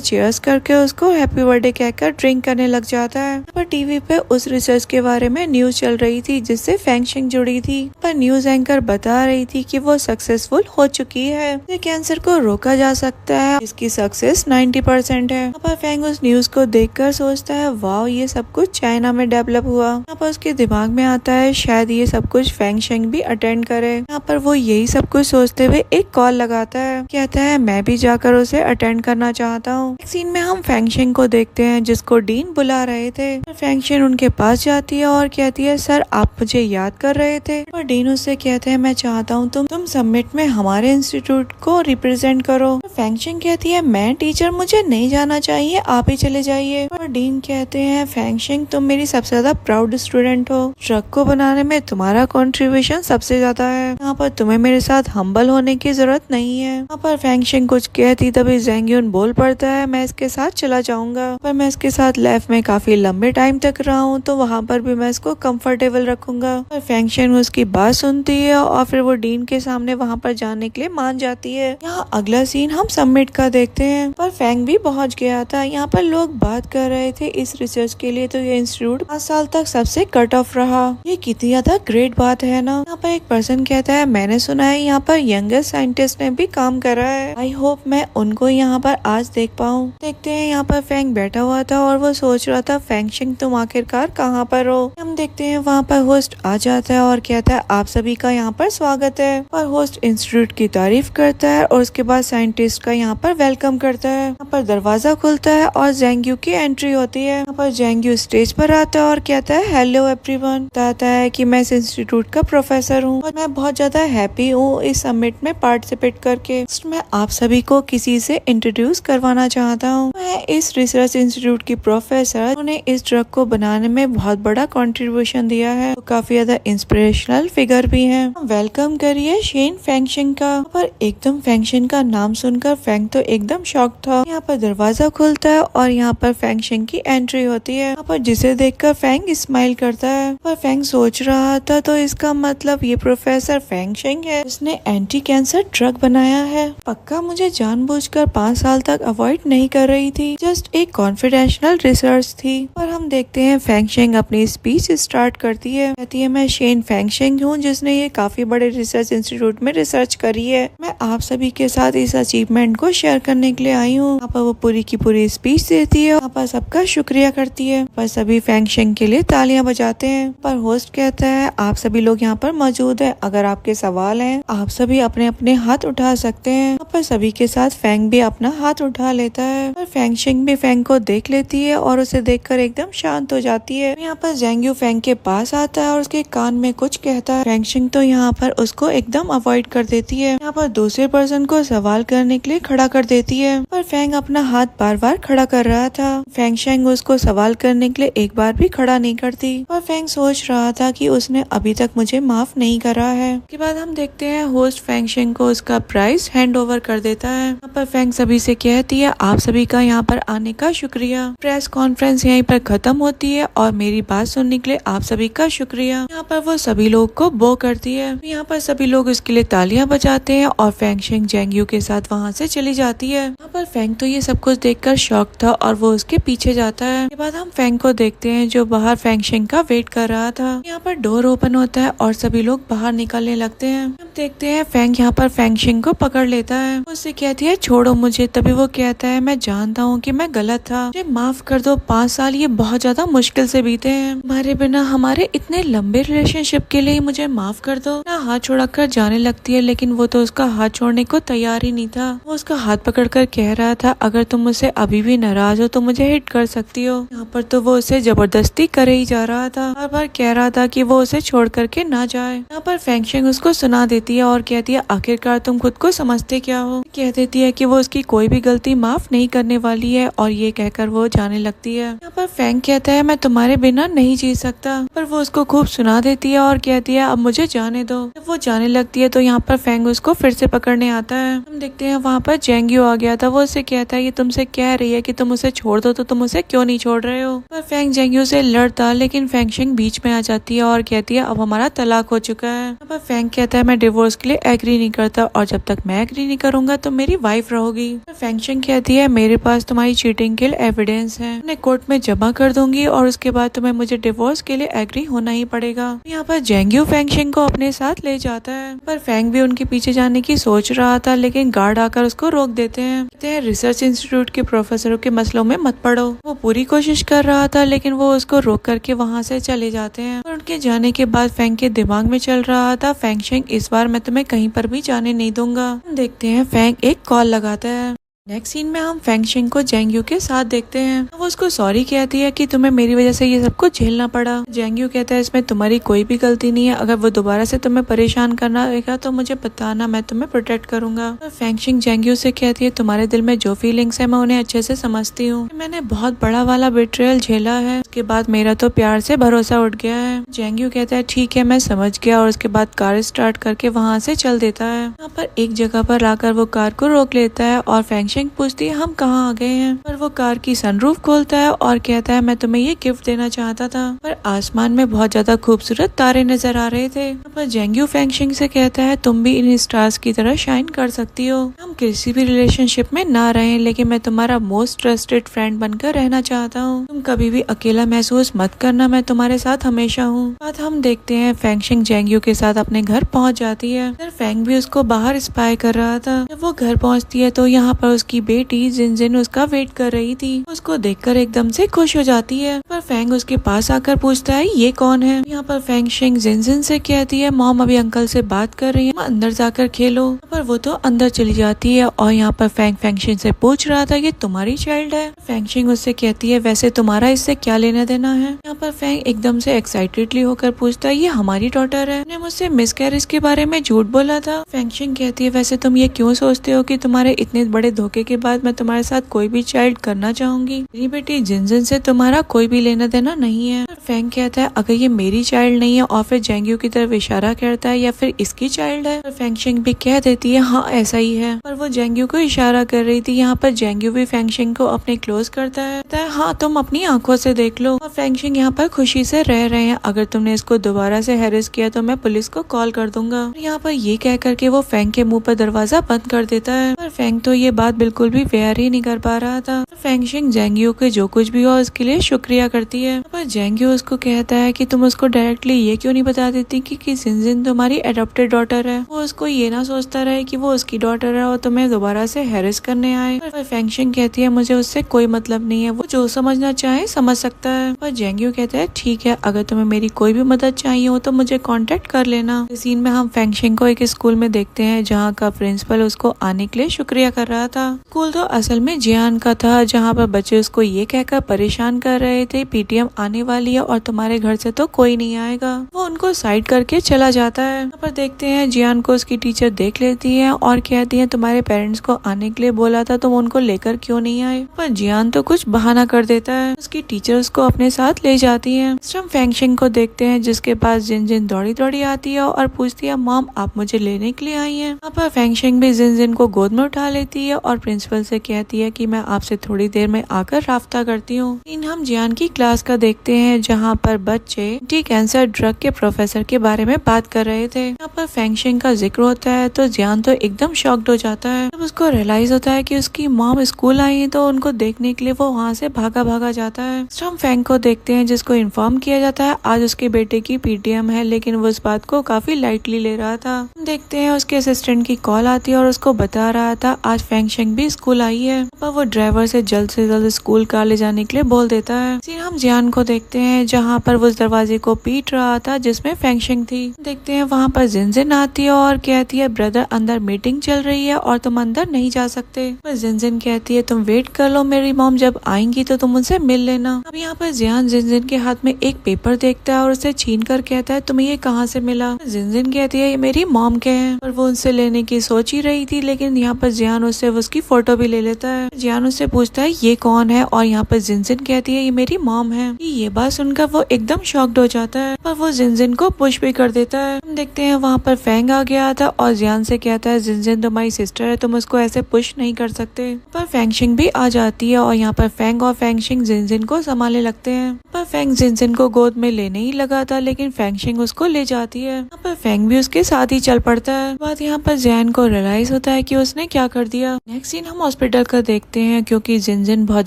चीयर्स करके उसको हैप्पी बर्थडे कहकर ड्रिंक करने लग जाता है। पर टीवी पे उस रिसर्च के बारे में न्यूज चल रही थी जिससे फैंगशिंग जुड़ी थी। पर न्यूज एंकर बता रही थी कि वो सक्सेसफुल हो चुकी है, कैंसर को रोका जा सकता है, इसकी सक्सेस 90% है। यहाँ पर फैंग उस न्यूज को देखकर सोचता है वाह ये सब कुछ चाइना में डेवलप हुआ। यहाँ पर उसके दिमाग में आता है शायद ये सब कुछ फैंगशिंग भी अटेंड करे। यहाँ पर वो यही सब कुछ सोचते हुए एक कॉल लगाता है, कहता है मैं भी जाकर उसे अटेंड करना चाहता हूँ। एक सीन में हम फैंगशिंग को देखते हैं जिसको डीन बुला रहे थे। फैंगशिंग उनके पास जाती है और कहती है सर आप मुझे याद कर रहे थे? और डीन उससे कहते हैं मैं चाहता हूँ तुम समिट में हमारे इंस्टीट्यूट को रिप्रेजेंट करो। फैंगशिंग कहती है मैं टीचर, मुझे नहीं जाना चाहिए, आप ही चले जाइए। और डीन कहते हैं फैंगशिंग तुम मेरी सबसे ज्यादा प्राउड स्टूडेंट हो, ट्रक को बनाने में तुम्हारा कंट्रीब्यूशन सबसे ज्यादा है, यहाँ पर तुम्हें मेरे साथ हम्बल होने की जरूरत नहीं है। यहाँ पर फैंग फैंगशिंग कुछ कहती तभी जेंग्यून बोल पड़ता है मैं इसके साथ चला जाऊंगा, पर मैं इसके साथ लैब में काफी लंबे टाइम तक रहा हूँ तो वहाँ पर भी मैं इसको कंफर्टेबल रखूंगा। पर फैंगशिंग उसकी बात सुनती है और फिर वो डीन के सामने वहाँ पर जाने के लिए मान जाती है। यहाँ अगला सीन हम सबमिट का देखते हैं, पर फैंग भी पहुँच गया था। यहाँ पर लोग बात कर रहे थे इस रिसर्च के लिए तो ये इंस्टीट्यूट 5 साल तक सबसे कट ऑफ रहा। ये कितनी ज्यादा ग्रेट बात है ना। यहाँ पर एक पर्सन कहता है मैंने सुना है यहाँ पर यंगेस्ट साइंटिस्ट ने भी काम करा है। आई होप मैं उनको यहाँ पर आज देख पाऊँ। देखते हैं यहाँ पर फैंग बैठा हुआ था और वो सोच रहा था फैंगशिंग तुम आखिरकार कहाँ पर हो। हम देखते हैं वहाँ पर होस्ट आ जाता है और कहता है आप सभी का यहाँ पर स्वागत है। पर होस्ट इंस्टीट्यूट की तारीफ करता है और उसके बाद साइंटिस्ट का यहाँ पर वेलकम करता है। यहाँ पर दरवाजा खुलता है और जेंग्यू की एंट्री होती है। यहाँ पर जेंग्यू स्टेज पर आता है और कहता है हेलो एवरीवन। बताता है कि मैं इस इंस्टीट्यूट का प्रोफेसर हूँ और मैं बहुत ज्यादा हैप्पी हूँ इस समिट में पार्टिसिपेट करके। मैं आप सभी को किसी से इंट्रोड्यूस करवाना चाहता हूँ। मैं इस रिसर्च इंस्टीट्यूट की प्रोफेसर। उन्होंने इस ड्रग को बनाने में बहुत बड़ा कंट्रीब्यूशन दिया है, तो काफी ज्यादा इंस्पिरेशनल फिगर भी है। वेलकम करिए शेन फैंगशिंग का। पर एकदम फैंगशिंग का नाम सुनकर फैंग तो एकदम शॉक था। यहाँ पर दरवाजा खुलता है और यहाँ पर फैंगशिंग की एंट्री होती है। यहाँ पर जिसे देखकर फैंग स्माइल करता है। पर फैंग सोच रहा था तो इसका मतलब ये प्रोफेसर फैंगशिंग है, उसने एंटी कैंसर ड्रग बनाया है। पक्का मुझे जानबूझकर 5 साल तक अवॉइड नहीं कर रही थी, जस्ट एक कॉन्फिडेंशियल रिसर्च थी। पर हम देखते हैं फैंगशिंग अपनी स्पीच स्टार्ट करती है। कहती है मैं शेन फैंगशिंग हूँ जिसने ये काफी बड़े रिसर्च इंस्टीट्यूट में रिसर्च करी है। मैं आप सभी के साथ इस अचीवमेंट को शेयर करने के लिए आई हूँ। यहाँ पर वो पूरी की पूरी स्पीच देती है। यहाँ पर सबका शुक्रिया करती है। पर सभी फैंगशिंग के लिए तालियां बजाते हैं। पर होस्ट कहता है आप सभी लोग यहाँ पर मौजूद है, अगर आपके सवाल हैं आप सभी अपने अपने हाथ उठा सकते हैं। यहाँ पर सभी के साथ फैंग भी अपना हाथ उठा लेता है। पर फैंगशिंग भी फैंग को देख लेती है और उसे देखकर एकदम शांत हो जाती है। यहाँ पर जेंग्यू फैंग के पास आता है और उसके कान में कुछ कहता है। फैंगशिंग तो यहाँ पर उसको एकदम अवॉइड कर देती है। यहाँ पर दूसरे पर्सन को सवाल करने के लिए खड़ा कर देती है। पर फैंग अपना हाथ बार बार खड़ा कर रहा था। फैंगशिंग उसको सवाल करने के लिए एक बार भी खड़ा नहीं करती। पर फैंग सोच रहा था कि उसने अभी तक मुझे माफ नहीं करा है। उसके बाद हम देखते हैं होस्ट फैंगशिंग को उसका प्राइज हैंड ओवर कर देता है। यहाँ पर फैंग सभी से कहती है आप सभी का यहाँ पर आने का शुक्रिया। प्रेस कॉन्फ्रेंस यहीं पर खत्म होती है और मेरी बात सुनने के लिए आप सभी का शुक्रिया। यहाँ पर वो सभी लोग को बो करती है। यहाँ पर सभी लोग उसके लिए तालियां बजाते हैं और फैंगशिंग जेंग्यू के साथ वहाँ से चली जाती है। यहाँ पर फैंग तो ये सब कुछ देखकर शॉक था और वो उसके पीछे जाता है। उसके बाद हम फैंग को देखते हैं जो बाहर फैंगशिंग का वेट कर रहा था। यहाँ पर डोर ओपन होता है और सभी लोग बाहर निकलने लगते हैं। हम देखते हैं फैंग यहाँ पर फैंगशिंग को पकड़ लेता है। उससे कहती है छोड़ो मुझे। तभी वो कहता है मैं जानता हूँ कि मैं गलत था, मुझे माफ कर दो। 5 साल ये बहुत ज्यादा मुश्किल से बीते हैं, हमारे बिना हमारे इतने लंबे रिलेशनशिप के लिए मुझे माफ कर दो। ना हाथ छोड़ा कर जाने लगती है लेकिन वो तो उसका हाथ छोड़ने को तैयार ही नहीं था। वो उसका हाथ पकड़कर कह रहा था अगर तुम मुझसे अभी भी नाराज हो तो मुझे हिट कर सकती हो। यहाँ पर तो वो उसे जबरदस्ती करे ही जा रहा था, बार बार कह रहा था कि वो उसे छोड़ करके ना जाए। यहाँ पर फैंगशिंग उसको सुना देती है और कहती है आखिरकार तुम खुद को समझते क्या हो। कह देती है कि वो उसकी कोई भी गलती माफ नहीं करने वाली है और ये कहकर वो जाने लगती है। यहाँ पर फैंग कहता है मैं तुम्हारे बिना नहीं जी सकता, पर वो उसको खूब सुना देती है और कहती है अब मुझे जाने दो। जब वो जाने लगती है तो यहाँ पर फैंग उसको फिर से पकड़ने आता है। हम देखते हैं वहाँ पर जेंग्यू आ गया था। वो उससे कहता है ये तुमसे कह रही है कि तुम उसे छोड़ दो तो तुम उसे क्यों नहीं छोड़ रहे हो। पर फैंग जेंग्यू से लड़ता लेकिन फैंगशिंग बीच में आ जाती है और कहती है अब हमारा तलाक हो चुका है। यहाँ पर फैंग कहता है मैं डिवोर्स के लिए एग्री नहीं करता और जब तक मैं एग्री नहीं करूंगा तो मेरी वाइफ रहोगी। फैंगशिंग कहती है मेरे पास तुम्हारी चीटिंग के लिए एविडेंस है, मैं कोर्ट में जमा कर दूंगी और उसके बाद तुम्हें मुझे डिवोर्स के लिए एग्री होना ही पड़ेगा। यहाँ पर जेंग्यू फैंगशिंग को अपने साथ ले जाता है। पर फैंग भी उनके पीछे जाने की सोच रहा था लेकिन गार्ड आकर उसको रोक देते हैं। कहते हैं रिसर्च इंस्टीट्यूट के प्रोफेसरों के मसलों में मत पड़ो। वो पूरी कोशिश कर रहा था लेकिन वो उसको रोक करके वहाँ से चले जाते हैं। और उनके जाने के बाद फैंग के दिमाग में चल रहा था फैंगशिंग इस बार मैं तुम्हें कहीं पर भी जाने नहीं दूंगा। देखते हैं फैंग एक कॉल लगाता है। नेक्स्ट सीन में हम फेंगशिंग को जेंग्यू के साथ देखते हैं। वो उसको सॉरी कहती है कि तुम्हें मेरी वजह से ये सब कुछ झेलना पड़ा। जेंग्यू कहता है इसमें तुम्हारी कोई भी गलती नहीं है, अगर वो दोबारा से तुम्हें परेशान करना रहेगा तो मुझे बताना, मैं तुम्हें प्रोटेक्ट करूंगा। और फेंगशिंग जेंग्यू से कहती है तुम्हारे दिल में जो फीलिंग्स है मैं उन्हें अच्छे से समझती हूँ, मैंने बहुत बड़ा वाला बिट्रेयल झेला है, उसके बाद मेरा तो प्यार से भरोसा उठ गया है। जेंग्यू कहता है ठीक है मैं समझ गया, और उसके बाद कार स्टार्ट करके वहाँ से चल देता है। यहाँ पर एक जगह पर आकर वो कार को रोक लेता है और फेंगशिंग पूछती है हम कहाँ आ गए हैं। पर वो कार की सनरूफ खोलता है और कहता है मैं तुम्हें ये गिफ्ट देना चाहता था। पर आसमान में बहुत ज्यादा खूबसूरत तारे नजर आ रहे थे। पर जेंग्यू फेंगशिंग से कहता है तुम भी इन स्टार्स की तरह शाइन कर सकती हो, हम किसी भी रिलेशनशिप में ना रहें लेकिन मैं तुम्हारा मोस्ट ट्रस्टेड फ्रेंड बनकर रहना चाहता हूँ, तुम कभी भी अकेला महसूस मत करना, मैं तुम्हारे साथ हमेशा हूँ। बात हम देखते हैं फेंगशिंग जेंग्यू के साथ अपने घर पहुँच जाती है। फेंग भी उसको बाहर स्पाई कर रहा था। जब वो घर पहुँचती है तो यहाँ पर उसकी बेटी जिनजिन उसका वेट कर रही थी। उसको देखकर एकदम से खुश हो जाती है। पर फेंग उसके पास आकर पूछता है ये कौन है। यहाँ पर फेंगशिंग जिनजिन से कहती है मॉम अभी अंकल से बात कर रही है, अंदर जाकर खेलो। पर वो तो अंदर चली जाती है और यहाँ पर फेंगशिंग से पूछ रहा था ये तुम्हारी चाइल्ड है। फेंगशिंग उससे कहती है वैसे तुम्हारा इससे क्या लेना देना है। यहाँ पर फेंग एकदम से एक्साइटेडली होकर पूछता है ये हमारी डॉटर है, ने मुझसे मिसकैरेज के बारे में झूठ बोला था। फेंगशिंग कहती है वैसे तुम ये क्यों सोचते हो कि तुम्हारे इतने बड़े धोखे के बाद मैं तुम्हारे साथ कोई भी चाइल्ड करना चाहूंगी, मेरी बेटी जिनजिन से तुम्हारा कोई भी लेना देना नहीं है। फेंग कहता है अगर ये मेरी चाइल्ड नहीं है, और फिर जेंग्यू की तरफ इशारा करता है या फिर इसकी चाइल्ड है। फेंगशिंग भी कह देती है हाँ ऐसा ही है, पर वो जेंग्यू को इशारा कर रही थी। यहाँ पर जेंग्यू भी फेंगशिंग को अपने क्लोज करता है हाँ तुम अपनी आंखों से देख लो। और फेंगशिंग यहाँ पर खुशी से रह रहे हैं, अगर तुमने इसको दोबारा से हैरेस किया तो मैं पुलिस को कॉल कर दूंगा। यहाँ पर ये कह करके वो फेंग के मुंह पर दरवाजा बंद कर देता है। पर फेंग तो ये बात बिल्कुल भी वेयर ही नहीं कर पा रहा था। फेंगशिंग जेंग्यू के जो कुछ भी हुआ उसके लिए शुक्रिया करती है। पर जेंग्यू उसको कहता है कि तुम उसको डायरेक्टली ये क्यों नहीं बता देती कि जिनजिन तुम्हारी एडॉप्टेड डॉटर है, वो उसको ये ना सोचता रहे कि वो उसकी डॉटर है और तुम्हें दोबारा से हैरेस करने आए। पर फेंगशिंग कहती है मुझे उससे कोई मतलब नहीं है, वो जो समझना चाहे समझ सकता है। पर जेंग्यू कहता है ठीक है, अगर तुम्हें मेरी कोई भी मदद चाहिए हो तो मुझे कांटेक्ट कर लेना। इस सीन में हम फेंगशिंग को एक स्कूल में देखते हैं जहाँ का प्रिंसिपल उसको आने के लिए शुक्रिया कर रहा था। स्कूल तो असल में जियान का था, जहाँ पर बच्चे उसको ये कहकर परेशान कर रहे थे पीटीएम आने वाली है और तुम्हारे घर से तो कोई नहीं आएगा। वो उनको साइड करके चला जाता है। यहाँ पर देखते हैं जियान को उसकी टीचर देख लेती है और कहती है तुम्हारे पेरेंट्स को आने के लिए बोला था, तुम उनको लेकर क्यों नहीं आए। पर जियान तो कुछ बहाना कर देता है। उसकी टीचर उसको अपने साथ ले जाती है। हम फेंगशिंग को देखते हैं जिसके पास जिनजिन दौड़ी दौड़ी आती है और पूछती है मॉम आप मुझे लेने के लिए आई हैं। यहाँ पर फेंगशिंग भी जिनजिन को गोद में उठा लेती है और प्रिंसिपल से कहती है कि मैं आपसे थोड़ी देर में आकर राफ्ता करती हूँ। हम जियान की क्लास का देखते हैं जहाँ पर बच्चे एंटी कैंसर ड्रग के प्रोफेसर के बारे में बात कर रहे थे। यहाँ पर फेंगशिंग का जिक्र होता है तो जियान तो एकदम शॉक्ड हो जाता है। जब उसको रियलाइज होता है कि उसकी मॉम स्कूल आई है तो उनको देखने के लिए वो वहाँ से भागा भागा जाता है। हम फेंग को देखते हैं जिसको इन्फॉर्म किया जाता है आज उसके बेटे की पीटीएम है, लेकिन वो इस बात को काफी लाइटली ले रहा था। देखते हैं उसके असिस्टेंट की कॉल आती है और उसको बता रहा था आज फेंगशिंग भी स्कूल आई है, पर वो ड्राइवर से जल्द स्कूल कार ले जाने के लिए बोल देता है। फिर हम जियान को देखते हैं जहाँ पर वो उस दरवाजे को पीट रहा था जिसमें फेंगशिंग थी। देखते हैं वहाँ पर जिनजिन आती है और कहती है ब्रदर अंदर मीटिंग चल रही है और तुम अंदर नहीं जा सकते। पर जिनजिन कहती है तुम वेट कर लो, मेरी मॉम जब आएंगी तो तुम उनसे मिल लेना। अब यहाँ पर जियान जिनजिन के हाथ में एक पेपर देखता है और उसे छीन कर कहता है तुम्हें ये कहाँ से मिला। जिनजिन कहती है ये मेरी मॉम के हैं। पर वो उनसे लेने की सोच ही रही थी, लेकिन यहाँ पर जियान उससे उसकी फोटो भी ले लेता है। जियान उससे पूछता है ये कौन है और यहाँ पर जिनजिन कहती है ये मेरी मॉम है। ये बात सुनकर वो एकदम शॉक्ड हो जाता है, पर वो जिनजिन को पुश भी कर देता है। हम देखते हैं वहाँ पर फेंग आ गया था और जियान से कहता है जिनजिन तुम्हारी सिस्टर है, तुम उसको ऐसे पुश नहीं कर सकते। पर फेंगशिंग भी आ जाती है और यहाँ पर फेंग और फेंगशिंग जिनजिन को संभालने लगते हैं। पर फेंग जिनजिन को गोद में लेने ही लगा था, लेकिन फेंगशिंग उसको ले जाती है। यहाँ पर फेंग भी उसके साथ ही चल पड़ता है। बात यहाँ पर जियान को रियलाइज होता है कि उसने क्या कर दिया। नेक्स्ट सीन हम हॉस्पिटल का देखते हैं क्योंकि जिनजिन बहुत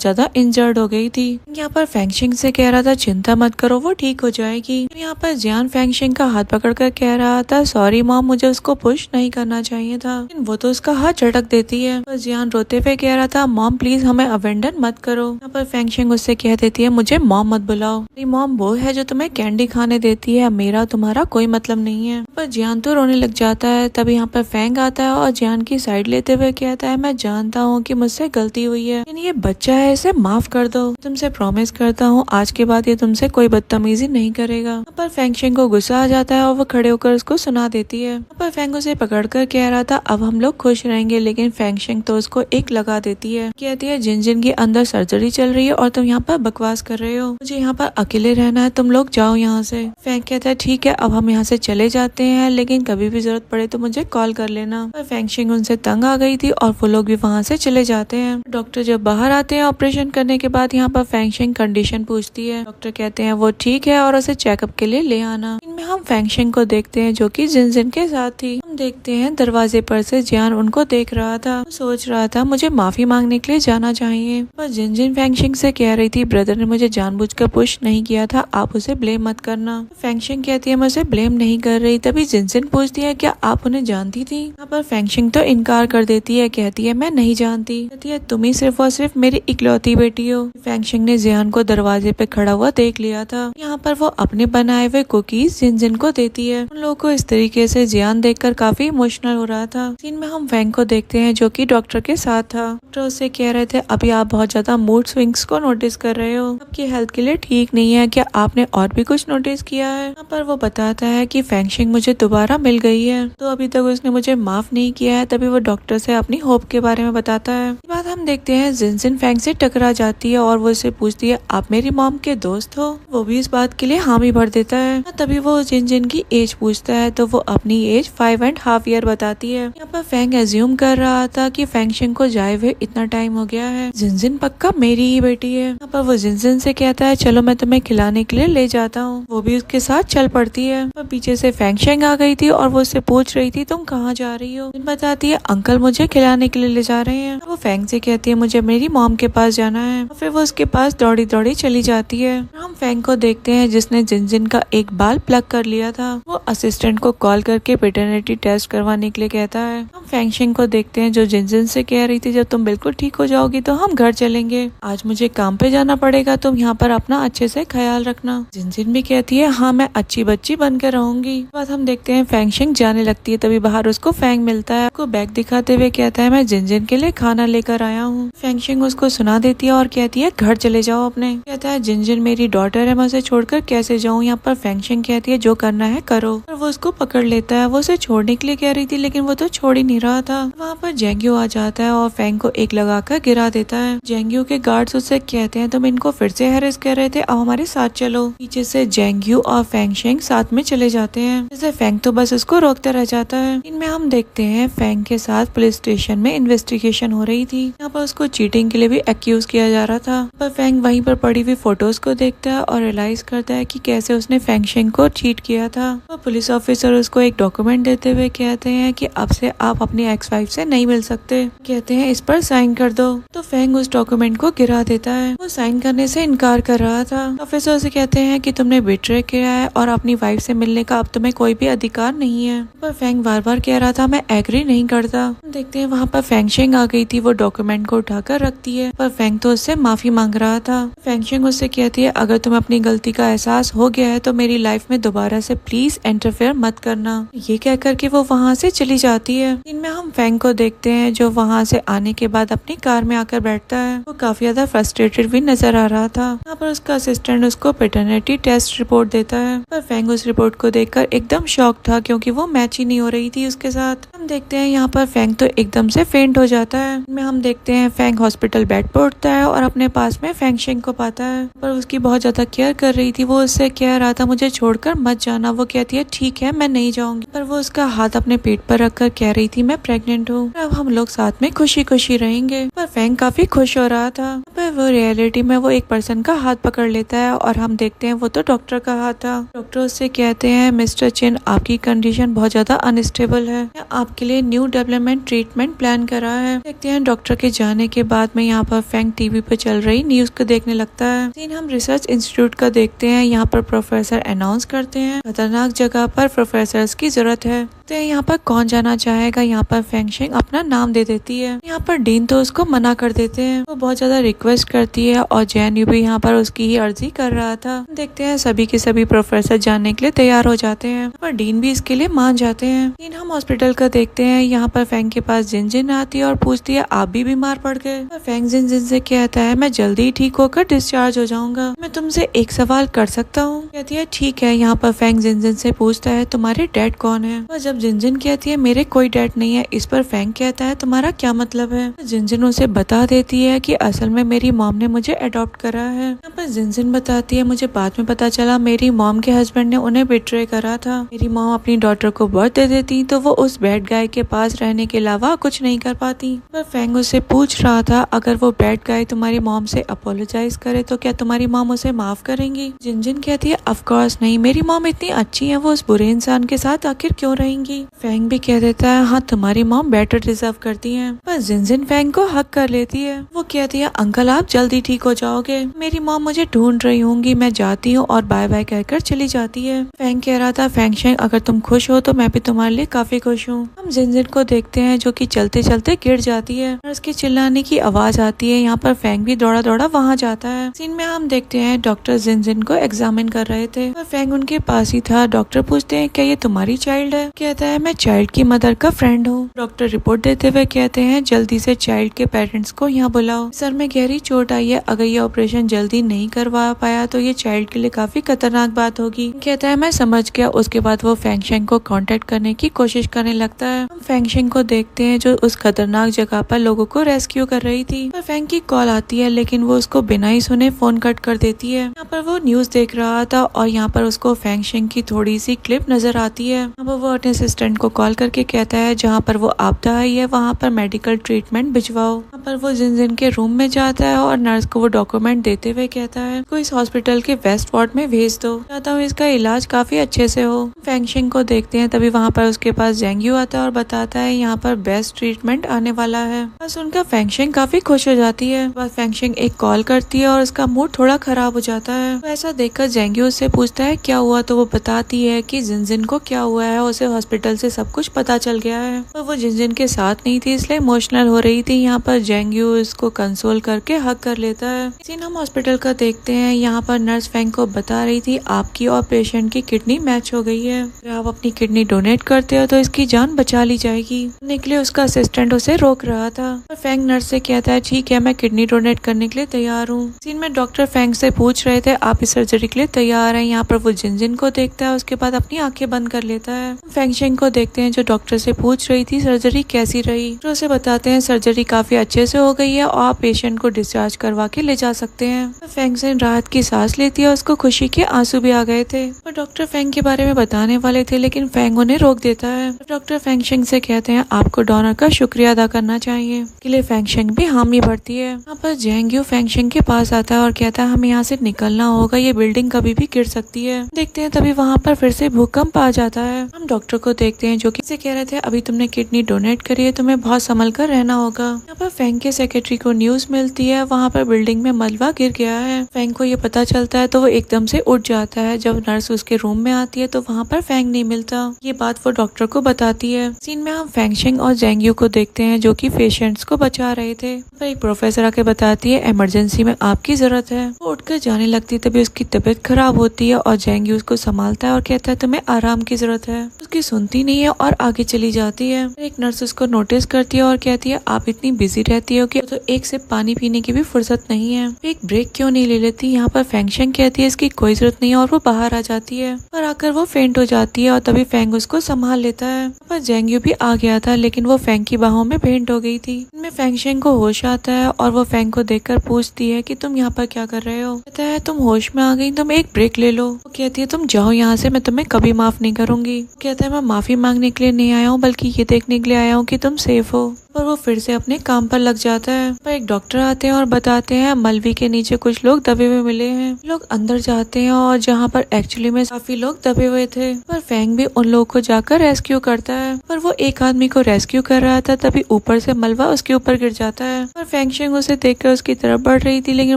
ज्यादा इंजर्ड हो गई थी। यहाँ पर फेंगशिंग से कह रहा था चिंता मत करो वो ठीक हो जाएगी। यहाँ पर जियान फेंगशिंग का हाथ पकड़कर कह रहा था सॉरी मॉम मुझे उसको पुश नहीं करना चाहिए था, लेकिन वो तो उसका हाथ झटक देती है। पर जियान रोते हुए कह रहा था मॉम प्लीज हमें अबेंडन मत करो। यहाँ पर फेंगशिंग उससे कह देती है मुझे मॉम मत बुलाओ, मेरी मॉम वो है जो तुम्हें कैंडी खाने देती है, मेरा तुम्हारा कोई मतलब नहीं है। पर जियान तो रोने लग जाता है। तब यहाँ पर फेंग आता है और जियान की साइड लेते हुए कहता है मैं जानता हूँ कि मुझसे गलती हुई है, लेकिन ये बच्चा है, इसे माफ कर दो। तुमसे प्रॉमिस करता हूँ आज के बाद ये तुमसे कोई बदतमीजी नहीं करेगा। पर फेंगशिंग को गुस्सा आ जाता है और वो खड़े होकर उसको सुना देती है। पर फेंग उसे पकड़कर कह रहा था अब हम लोग खुश रहेंगे, लेकिन फेंगशिंग तो उसको एक लगा देती है। कहती है जिन के अंदर सर्जरी चल रही है और तुम यहाँ पर बकवास कर रहे हो, मुझे यहाँ पर अकेले रहना है, तुम लोग जाओ यहाँ से। फेंग कहता है ठीक है अब हम यहाँ से चले जाते हैं, लेकिन कभी भी जरूरत पड़े तो मुझे कॉल कर लेना। पर फेंगशिंग उनसे तंग आ गई थी और वो लोग भी वहाँ से चले जाते हैं। डॉक्टर जब बाहर आते हैं ऑपरेशन करने के बाद, यहाँ पर फेंगशिंग कंडीशन पूछती है। डॉक्टर कहते हैं वो ठीक है और उसे चेकअप के लिए ले आना। इनमें हम फेंगशिंग को देखते हैं जो कि जिन के साथ थी। हम देखते हैं दरवाजे पर से जियान उनको देख रहा था, सोच रहा था मुझे माफी मांगने के लिए जाना चाहिए। पर जिन फेंगशिंग से कह रही थी ब्रदर ने मुझे जानबूझकर पुश नहीं किया था, आप उसे ब्लेम मत करना। फेंगशिंग कहती है मैं उसे ब्लेम नहीं कर रही। तभी जिन पूछती है क्या आप उन्हें जानती थी। यहाँ पर फेंगशिंग तो इनकार कर देती है, कहती है मैं नहीं जानती। कहती है तुम ही सिर्फ और सिर्फ मेरी इकलौती बेटी हो। फेंगशिंग ने जियान को दरवाजे पे खड़ा हुआ देख लिया था। यहाँ पर वो अपने बनाए हुए कुकीज जिन को देती है। उन लोगों को इस तरीके से जियान देखकर काफी इमोशनल हो रहा था। सीन में हम फेंग को देखते हैं जो कि डॉक्टर के साथ था। डॉक्टर उससे कह रहे थे अभी आप बहुत ज्यादा मूड स्विंग्स को नोटिस कर रहे हो, आपकी हेल्थ के लिए ठीक नहीं है, क्या आपने और भी कुछ नोटिस किया है। यहाँ पर वो बताता है कि फेंगशिंग मुझे दोबारा मिल गई है, तो अभी तक उसने मुझे माफ नहीं किया है। तभी वो डॉक्टर से अपनी होप के बारे में बताता है। इसके बाद हम देखते हैं जिन फेंग से टकरा जाती है और वो उसे पूछती है आप मेरी मॉम के दोस्त हो। वो भी इस बात के लिए हामी भर देता है। तभी वो जिन की एज पूछता है तो वो अपनी एज 5.5 ईयर बताती है। यहाँ पर फेंग एज्यूम कर रहा था कि फेंगशिंग को जाए हुए इतना टाइम हो गया है, जिन पक्का मेरी ही बेटी है। यहाँ पर वो जिन से कहता है चलो मैं तुम्हें खिलाने के लिए ले जाता हूँ। वो भी उसके साथ चल पड़ती है। पर पीछे से फेंगशिंग आ गई थी और वो उससे पूछ रही थी तुम कहाँ जा रही हो। बताती है अंकल मुझे खिलाने के लिए ले जा रहे हैं। वो फेंग से कहती है मुझे मेरी मॉम के पास जाना है। फिर वो उसके पास दौड़ी दौड़ी चली जाती है। हम फेंग को देखते हैं जिसने जिन का एक बाल प्लग कर लिया था। वो असिस्टेंट को कॉल करके पेटर्निटी टेस्ट करवाने के लिए कहता है। हम फेंगशिंग को देखते हैं जो जिन से कह रही थी जब तुम बिल्कुल ठीक हो जाओगी तो हम घर चलेंगे, आज मुझे काम पे जाना पड़ेगा, तुम यहाँ पर अपना अच्छे से ख्याल रखना। जिन भी कहती है हाँ मैं अच्छी बच्ची बनकर रहूंगी। बाद हम देखते हैं फेंगशिंग जाने लगती है। तभी बाहर उसको फेंग मिलता है। उसको बैग दिखाते हुए कहता है मैं जिन के लिए खाना लेकर आया हूँ। फेंगशिंग उसको सुना देती है और कहती है घर चले जाओ अपने। कहता है जिन मेरी डॉटर है, मैं उसे छोड़कर कैसे जाऊँ। यहाँ पर फेंगशिंग कहती है जो करना है करो। और वो उसको पकड़ लेता है। वो उसे छोड़ने के लिए कह रही थी लेकिन वो तो छोड़ ही नहीं रहा था। वहाँ पर जेंग्यू आ जाता है और फेंग को एक लगाकर गिरा देता है। जेंग्यू के गार्ड्स उससे कहते हैं तुम इनको फिर से हैरेस कर रहे थे, अब हमारे साथ चलो। पीछे से जेंग्यू और फेंगशिंग साथ में चले जाते हैं। जैसे फेंग तो बस उसको रोकता रह जाता है। इनमें हम देखते हैं फेंग के साथ पुलिस स्टेशन में इन्वेस्टिगेशन हो रही थी। यहाँ पर उसको चीटिंग के लिए भी एक्यूज किया जा रहा था। पर फेंग वहीं पर पड़ी हुई फोटोज को देखता है और रियलाइज करता है कि कैसे उसने फेंगशिंग को चीट किया था। तो पुलिस ऑफिसर उसको एक डॉक्यूमेंट देते हुए कहते हैं कि अब से आप अपनी एक्स वाइफ से नहीं मिल सकते। कहते हैं इस पर साइन कर दो। तो फेंग उस डॉक्यूमेंट को गिरा देता है। वो साइन करने से इनकार कर रहा था। ऑफिसर से कहते हैं कि तुमने बिट्रे किया है और अपनी वाइफ से मिलने का अब तुम्हें कोई भी अधिकार नहीं है। पर फेंग बार बार कह रहा था मैं एग्री नहीं करता। देखते हैं वहाँ पर फेंगशिंग आ गई थी। वो डॉक्यूमेंट को उठाकर रखती है। पर फेंग तो उससे माफी मांग रहा था। फेंगशिंग उससे कहती है अगर तुम्हें अपनी गलती का एहसास हो गया है तो मेरी लाइफ में दोबारा से प्लीज इंटरफेयर मत करना। ये कह करके वो वहाँ से चली जाती है। इनमें हम फेंग को देखते हैं जो वहाँ से आने के बाद अपनी कार में आकर बैठता है। वो काफी ज्यादा फ्रस्ट्रेटेड भी नजर आ रहा था। यहाँ पर उसका असिस्टेंट उसको पेटर्निटी टेस्ट रिपोर्ट देता है। पर फेंग उस रिपोर्ट को देखकर एकदम शॉक था क्योंकि वो मैच ही नहीं हो रही थी उसके साथ। हम देखते हैं यहाँ पर फेंग तो एकदम से फेंट हो जाता है। इनमें हम देखते हैं फेंग हॉस्पिटल बेड पर उठता है और अपने पास में फेंगशिंग को पाता है। पर उसकी बहुत ज्यादा केयर कर रही थी। वो उससे कह रहा था मुझे छोड़कर मत जाना। वो कहती है ठीक है मैं नहीं जाऊंगी। पर वो उसका हाथ अपने पेट पर रखकर कह रही थी मैं प्रेग्नेंट हूँ, अब हम लोग साथ में खुशी खुशी रहेंगे। पर फेंग काफी खुश हो रहा था। पर वो रियलिटी में वो एक पर्सन का हाथ पकड़ लेता है और हम देखते हैं वो तो डॉक्टर का हाथ था। डॉक्टर उससे कहते हैं मिस्टर चिन आपकी कंडीशन बहुत ज्यादा अनस्टेबल है, आपके लिए न्यू डेवलपमेंट ट्रीटमेंट प्लान करा है। देखते हैं डॉक्टर के जाने के बाद में यहाँ पर फेंग टीवी पर चल रही न्यूज को देखने लगता है। सीन हम रिसर्च इंस्टीट्यूट का देखते हैं। यहाँ पर प्रोफेसर अनाउंस करते हैं खतरनाक जगह पर प्रोफेसर्स की जरूरत है। तो यहाँ पर कौन जाना चाहेगा, यहाँ पर फेंगशिंग अपना नाम दे देती है। यहाँ पर डीन तो उसको मना कर देते हैं। वो बहुत ज्यादा रिक्वेस्ट करती है और जैन यू भी यहाँ पर उसकी ही अर्जी कर रहा था। देखते हैं सभी के सभी प्रोफेसर जानने के लिए तैयार हो जाते हैं और डीन भी इसके लिए मान जाते हैं। डीन हम हॉस्पिटल का देखते हैं। यहाँ पर फेंग के पास जिन आती है और पूछती है आप भी बीमार पड़ गए। फेंग जिन से कहता है मैं जल्दी ही ठीक होकर डिस्चार्ज हो जाऊंगा, मैं तुमसे एक सवाल कर सकता हूँ। कहती है ठीक है। यहाँ पर फेंग जिन से पूछता है तुम्हारे डैड कौन है। और जब जिन कहती है मेरे कोई डैड नहीं है, इस पर फेंग कहता है तुम्हारा क्या मतलब है। जिन उसे बता देती है कि असल में मेरी मॉम ने मुझे अडॉप्ट करा है। यहाँ पर जिन बताती है मुझे बाद में पता चला मेरी मॉम के हस्बैंड ने उन्हें बिट्रे करा था। मेरी मॉम अपनी डॉटर को बर्थ दे देती तो वो उस बैड गाय के पास रहने के अलावा कुछ नहीं कर पाती। पर फेंग उससे पूछ रहा था अगर वो बैड गाय तुम्हारी मॉम से अपोलोजाइज करे तो क्या तुम्हारी मॉम उसे माफ करेंगी। जिन कहती है ऑफ कोर्स नहीं, मेरी मॉम इतनी अच्छी है, वो उस बुरे इंसान के साथ आखिर क्यों रहेंगी। फेंग भी कह देता है हाँ तुम्हारी मॉम बेटर डिजर्व करती है। पर जिन फेंग को हक कर लेती है। वो कहती है अंकल आप जल्दी ठीक हो जाओगे, मेरी मॉम मुझे ढूंढ रही होंगी, मैं जाती हूँ, और बाय बाय कहकर चली जाती है। फेंग कह रहा था फेंगशिंग अगर तुम खुश हो तो मैं भी तुम्हारे लिए काफी खुश हूँ। हम जिन को देखते हैं जो कि चलते चलते गिर जाती है और उसके चिल्लाने की आवाज आती है। यहाँ पर फेंग भी दौड़ा दौड़ा वहाँ जाता है। सीन में हम देखते हैं डॉक्टर जिन को एग्जामिन कर रहे थे और फेंग उनके पास ही था। डॉक्टर पूछते हैं क्या ये तुम्हारी चाइल्ड है। कहता है मैं चाइल्ड की मदर का फ्रेंड हूँ। डॉक्टर रिपोर्ट देते हुए कहते हैं जल्दी से चाइल्ड के पेरेंट्स को यहाँ बुलाओ, सर में गहरी चोट आई है, अगर ये ऑपरेशन जल्दी नहीं करवा पाया तो ये चाइल्ड के लिए काफी खतरनाक बात होगी। कहता है मैं समझ गया। उसके बाद वो फेंगशिंग को कांटेक्ट करने की कोशिश करने लगता है। हम फेंगशिंग को देखते हैं जो उस खतरनाक जगह पर लोगों को रेस्क्यू कर रही थी। पर फेंग की कॉल आती है लेकिन वो उसको बिना ही सुने फोन कट कर देती है। यहाँ पर वो न्यूज देख रहा था और यहाँ पर उसको फेंगशिंग की थोड़ी सी क्लिप नजर आती है। अब वो अपने असिस्टेंट को कॉल करके कहता है जहाँ पर वो आपदा आई है वहाँ पर मेडिकल ट्रीटमेंट भिजवाओ। यहाँ पर वो जिन के रूम में जाता है और नर्स को वो डॉक्यूमेंट देते हुए कहता है को इस हॉस्पिटल के वेस्ट वार्ड में भेज दो, चाहता हूँ इसका इलाज काफी अच्छे से हो। फेंगशिंग को देखते हैं तभी वहाँ पर उसके पास जेंग्यू आता है और बताता है यहाँ पर बेस्ट ट्रीटमेंट आने वाला है। बस उनका फेंगशिंग काफी खुश हो जाती है। बस फेंगशिंग एक कॉल करती है और उसका मूड थोड़ा खराब हो जाता है। तो ऐसा देखकर जेंग्यू उससे पूछता है क्या हुआ, तो वो बताती है कि जिन को क्या हुआ है, उसे हॉस्पिटल से सब कुछ पता चल गया है। और वो जिन के साथ नहीं थी इसलिए इमोशनल हो रही थी। यहाँ पर जेंग्यू इसको कंसोल करके हक कर लेता है। सीन हम हॉस्पिटल का देखते हैं। यहाँ पर नर्स फेंग को बता रही थी आपकी और पेशेंट की किडनी मैच हो गई है, अगर आप अपनी किडनी डोनेट करते हो तो इसकी जान बचा ली जाएगी। निकले उसका असिस्टेंट उसे रोक रहा था और फेंग नर्स से कहता है ठीक है मैं किडनी डोनेट करने के लिए तैयार हूँ। सीन में डॉक्टर फेंग से पूछ रहे थे आप इस सर्जरी के लिए तैयार हैं। यहाँ पर वो जिन को देखता है, उसके बाद अपनी आंखें बंद कर लेता है। फेंगशिंग को देखते हैं जो डॉक्टर से पूछ रही थी सर्जरी कैसी रही, तो उसे बताते हैं सर्जरी काफी अच्छे से हो गई है और आप पेशेंट को डिस्चार्ज करवा के ले जा सकते हैं। फेंगशिंग राहत की सांस लेती है, उसको खुशी के आंसू भी आ गए थे। और डॉक्टर फेंग के बारे में बताने वाले थे लेकिन फेंग उन्हें रोक देता है। डॉक्टर फेंगशिंग से कहते हैं आपको डोनर का शुक्रिया अदा करना चाहिए। के लिए फेंगशिंग भी हामी भरती है। यहाँ पर जेंग्यू फेंगशिंग के पास आता है और कहता है हमें यहाँ से निकलना होगा, ये बिल्डिंग कभी भी गिर सकती है। देखते हैं तभी वहाँ पर फिर से भूकंप आ जाता है। हम डॉक्टर को देखते हैं जो कि कह रहे थे अभी तुमने किडनी डोनेट करी है, तुम्हें बहुत संभल कर रहना होगा। यहाँ पर फेंग के सेक्रेटरी को न्यूज मिलती है वहाँ पर बिल्डिंग में मलबा गिर गया है। फेंग को ये पता चलता है तो वो एकदम से उठ जाता है। जब नर्स उसके रूम में आती है तो वहाँ पर फेंग नहीं मिलता। ये बात वो डॉक्टर को बताती है। सीन में हम फेंगशिंग और जेंग्यू को देखते हैं जो कि पेशेंट्स को बचा रहे थे। पर एक प्रोफेसर आके बताती है इमरजेंसी में आपकी जरूरत है। वो उठकर जाने लगती तभी उसकी तबीयत खराब होती है और जेंग्यू उसको संभालता है और कहता है तुम्हें आराम की जरूरत है। उसकी सुनती नहीं है और आगे चली जाती है। एक नर्स उसको नोटिस करती है और कहती है आप इतनी बिजी रहती हो कि तो एक सिप पानी पीने की भी फुर्सत नहीं है, एक ब्रेक क्यों नहीं ले लेती। यहाँ पर फेंगशिंग कहती है इसकी कोई जरूरत नहीं है और वो बाहर आ जाती है और आकर वो फेंट हो जाती है और तभी फेंग उसको संभाल लेता है। पर जेंग्यू भी आ गया था लेकिन वो फेंग की बाहों में फेंट हो गई थी। इनमें फेंगशिंग को होश आता है और वो फेंग को देखकर पूछती है कि तुम यहाँ पर क्या कर रहे हो। कहता है तुम होश में आ गई, तुम एक ब्रेक ले लो। वो कहती है तुम जाओ यहाँ से, मैं तुम्हें कभी माफ नहीं करूंगी। कहता है मैं माफी मांगने के लिए नहीं आया हूँ बल्कि ये देखने के लिए आया हूँ कि तुम सेफ हो। और वो फिर से अपने काम पर लग जाता है। पर एक डॉक्टर आते हैं और बताते हैं मलबी के नीचे कुछ लोग दबे हुए मिले हैं। लोग अंदर जाते हैं और जहाँ पर एक्चुअली में काफी लोग दबे हुए थे, पर फैंग भी उन लोगों को जाकर रेस्क्यू करता है। पर वो एक आदमी को रेस्क्यू कर रहा था, तभी ऊपर से मलबा उसके ऊपर गिर जाता है। पर फैंगशिंग उसे देखकर उसकी तरफ बढ़ रही थी, लेकिन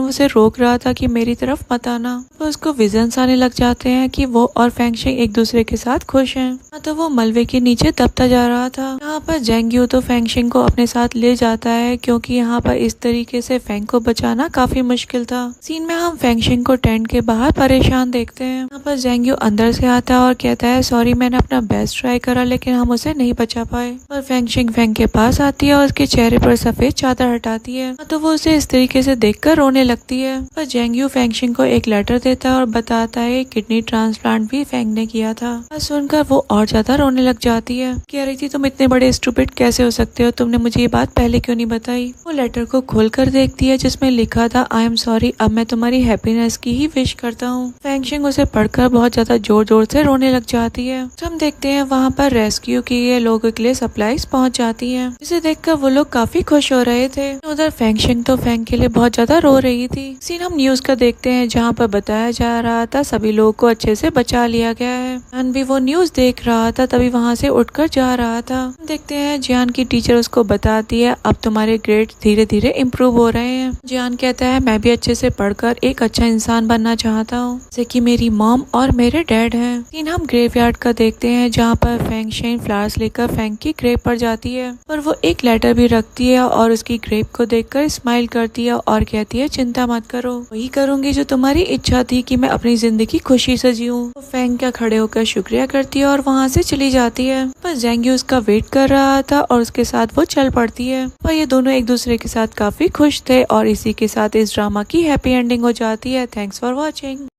उसे रोक रहा था कि मेरी तरफ मत आना। तो उसको विजन्स आने लग जाते हैं कि वो और फैंगशिंग एक दूसरे के साथ खुश हैं। तो वो मलबे के नीचे दबता जा रहा था। यहाँ पर जेंग यू तो फैंगशिंग को अपने साथ ले जाता है, क्योंकि यहाँ पर इस तरीके से फैंग को बचाना काफी मुश्किल था। सीन में हम फैंगशिंग को टेंट के बाहर परेशान देखते हैं। यहाँ पर जेंग यू अंदर से आता है और कहता है सॉरी, मैंने अपना बेस्ट ट्राई करा लेकिन हम उसे नहीं बचा पाए। और फैंगशिंग फैंग के पास आती है और उसके चेहरे पर सफेद चादर हटाती है, तो वो उसे इस तरीके से देखकर रोने लगती है। पर जेंग यू फैंगशिंग को एक लेटर देता है और बताता है किडनी ट्रांसप्लांट भी फैंग ने किया था। सुनकर वो और ज्यादा रोने लग जाती है। कह रही थी तुम इतने बड़े स्टूपिड कैसे हो सकते हो, तुमने मुझे ये बात पहले क्यों नहीं बताई। वो लेटर को खोलकर देखती है जिसमें लिखा था आई एम सॉरी, अब मैं तुम्हारी हैप्पीनेस की ही विश करता हूँ। फैंगशिंग उसे पढ़कर बहुत ज्यादा जोर जोर से रोने लग जाती है। तो हम देखते हैं वहाँ पर रेस्क्यू किए लोगों के लिए सप्लाईज पहुँच जाती है, जिसे देखकर वो लोग काफी खुश हो रहे थे। उधर फैंगशिंग तो फैंग के लिए बहुत ज्यादा रो रही थी। सीन हम न्यूज का देखते हैं जहाँ पर बताया जा रहा था सभी लोगों को अच्छे से बचा लिया गया है। जियान भी वो न्यूज देख रहा था, तभी वहाँ से उठकर जा रहा था। देखते हैं जियान की टीचर उसको बताती है अब तुम्हारे ग्रेड धीरे धीरे इम्प्रूव हो रहे हैं। जियान कहता है मैं भी अच्छे से पढ़कर एक अच्छा इंसान बनना चाहता हूँ, जैसे कि मेरी मॉम और मेरे डैड हैं। सीन हम ग्रेवयार्ड का देखते हैं जहाँ पर फैंगशिंग फ्लावर्स लेकर फैंग की ग्रेव पर जाती है, पर वो एक लेटर भी रखती है और उसकी ग्रेव को देखकर स्माइल करती है और कहती है चिंता मत करो, वही करूंगी जो तुम्हारी इच्छा थी कि मैं अपनी जिंदगी खुशी से जीऊं। तो फैंग का खड़े होकर शुक्रिया करती है और वहाँ से चली जाती है। पर जेंग यू उसका वेट कर रहा था और उसके साथ वो चल पड़ती है। पर ये दोनों एक दूसरे के साथ काफी खुश थे और इसी के साथ इस ड्रामा की हैप्पी एंडिंग हो जाती है। Thanks for watching.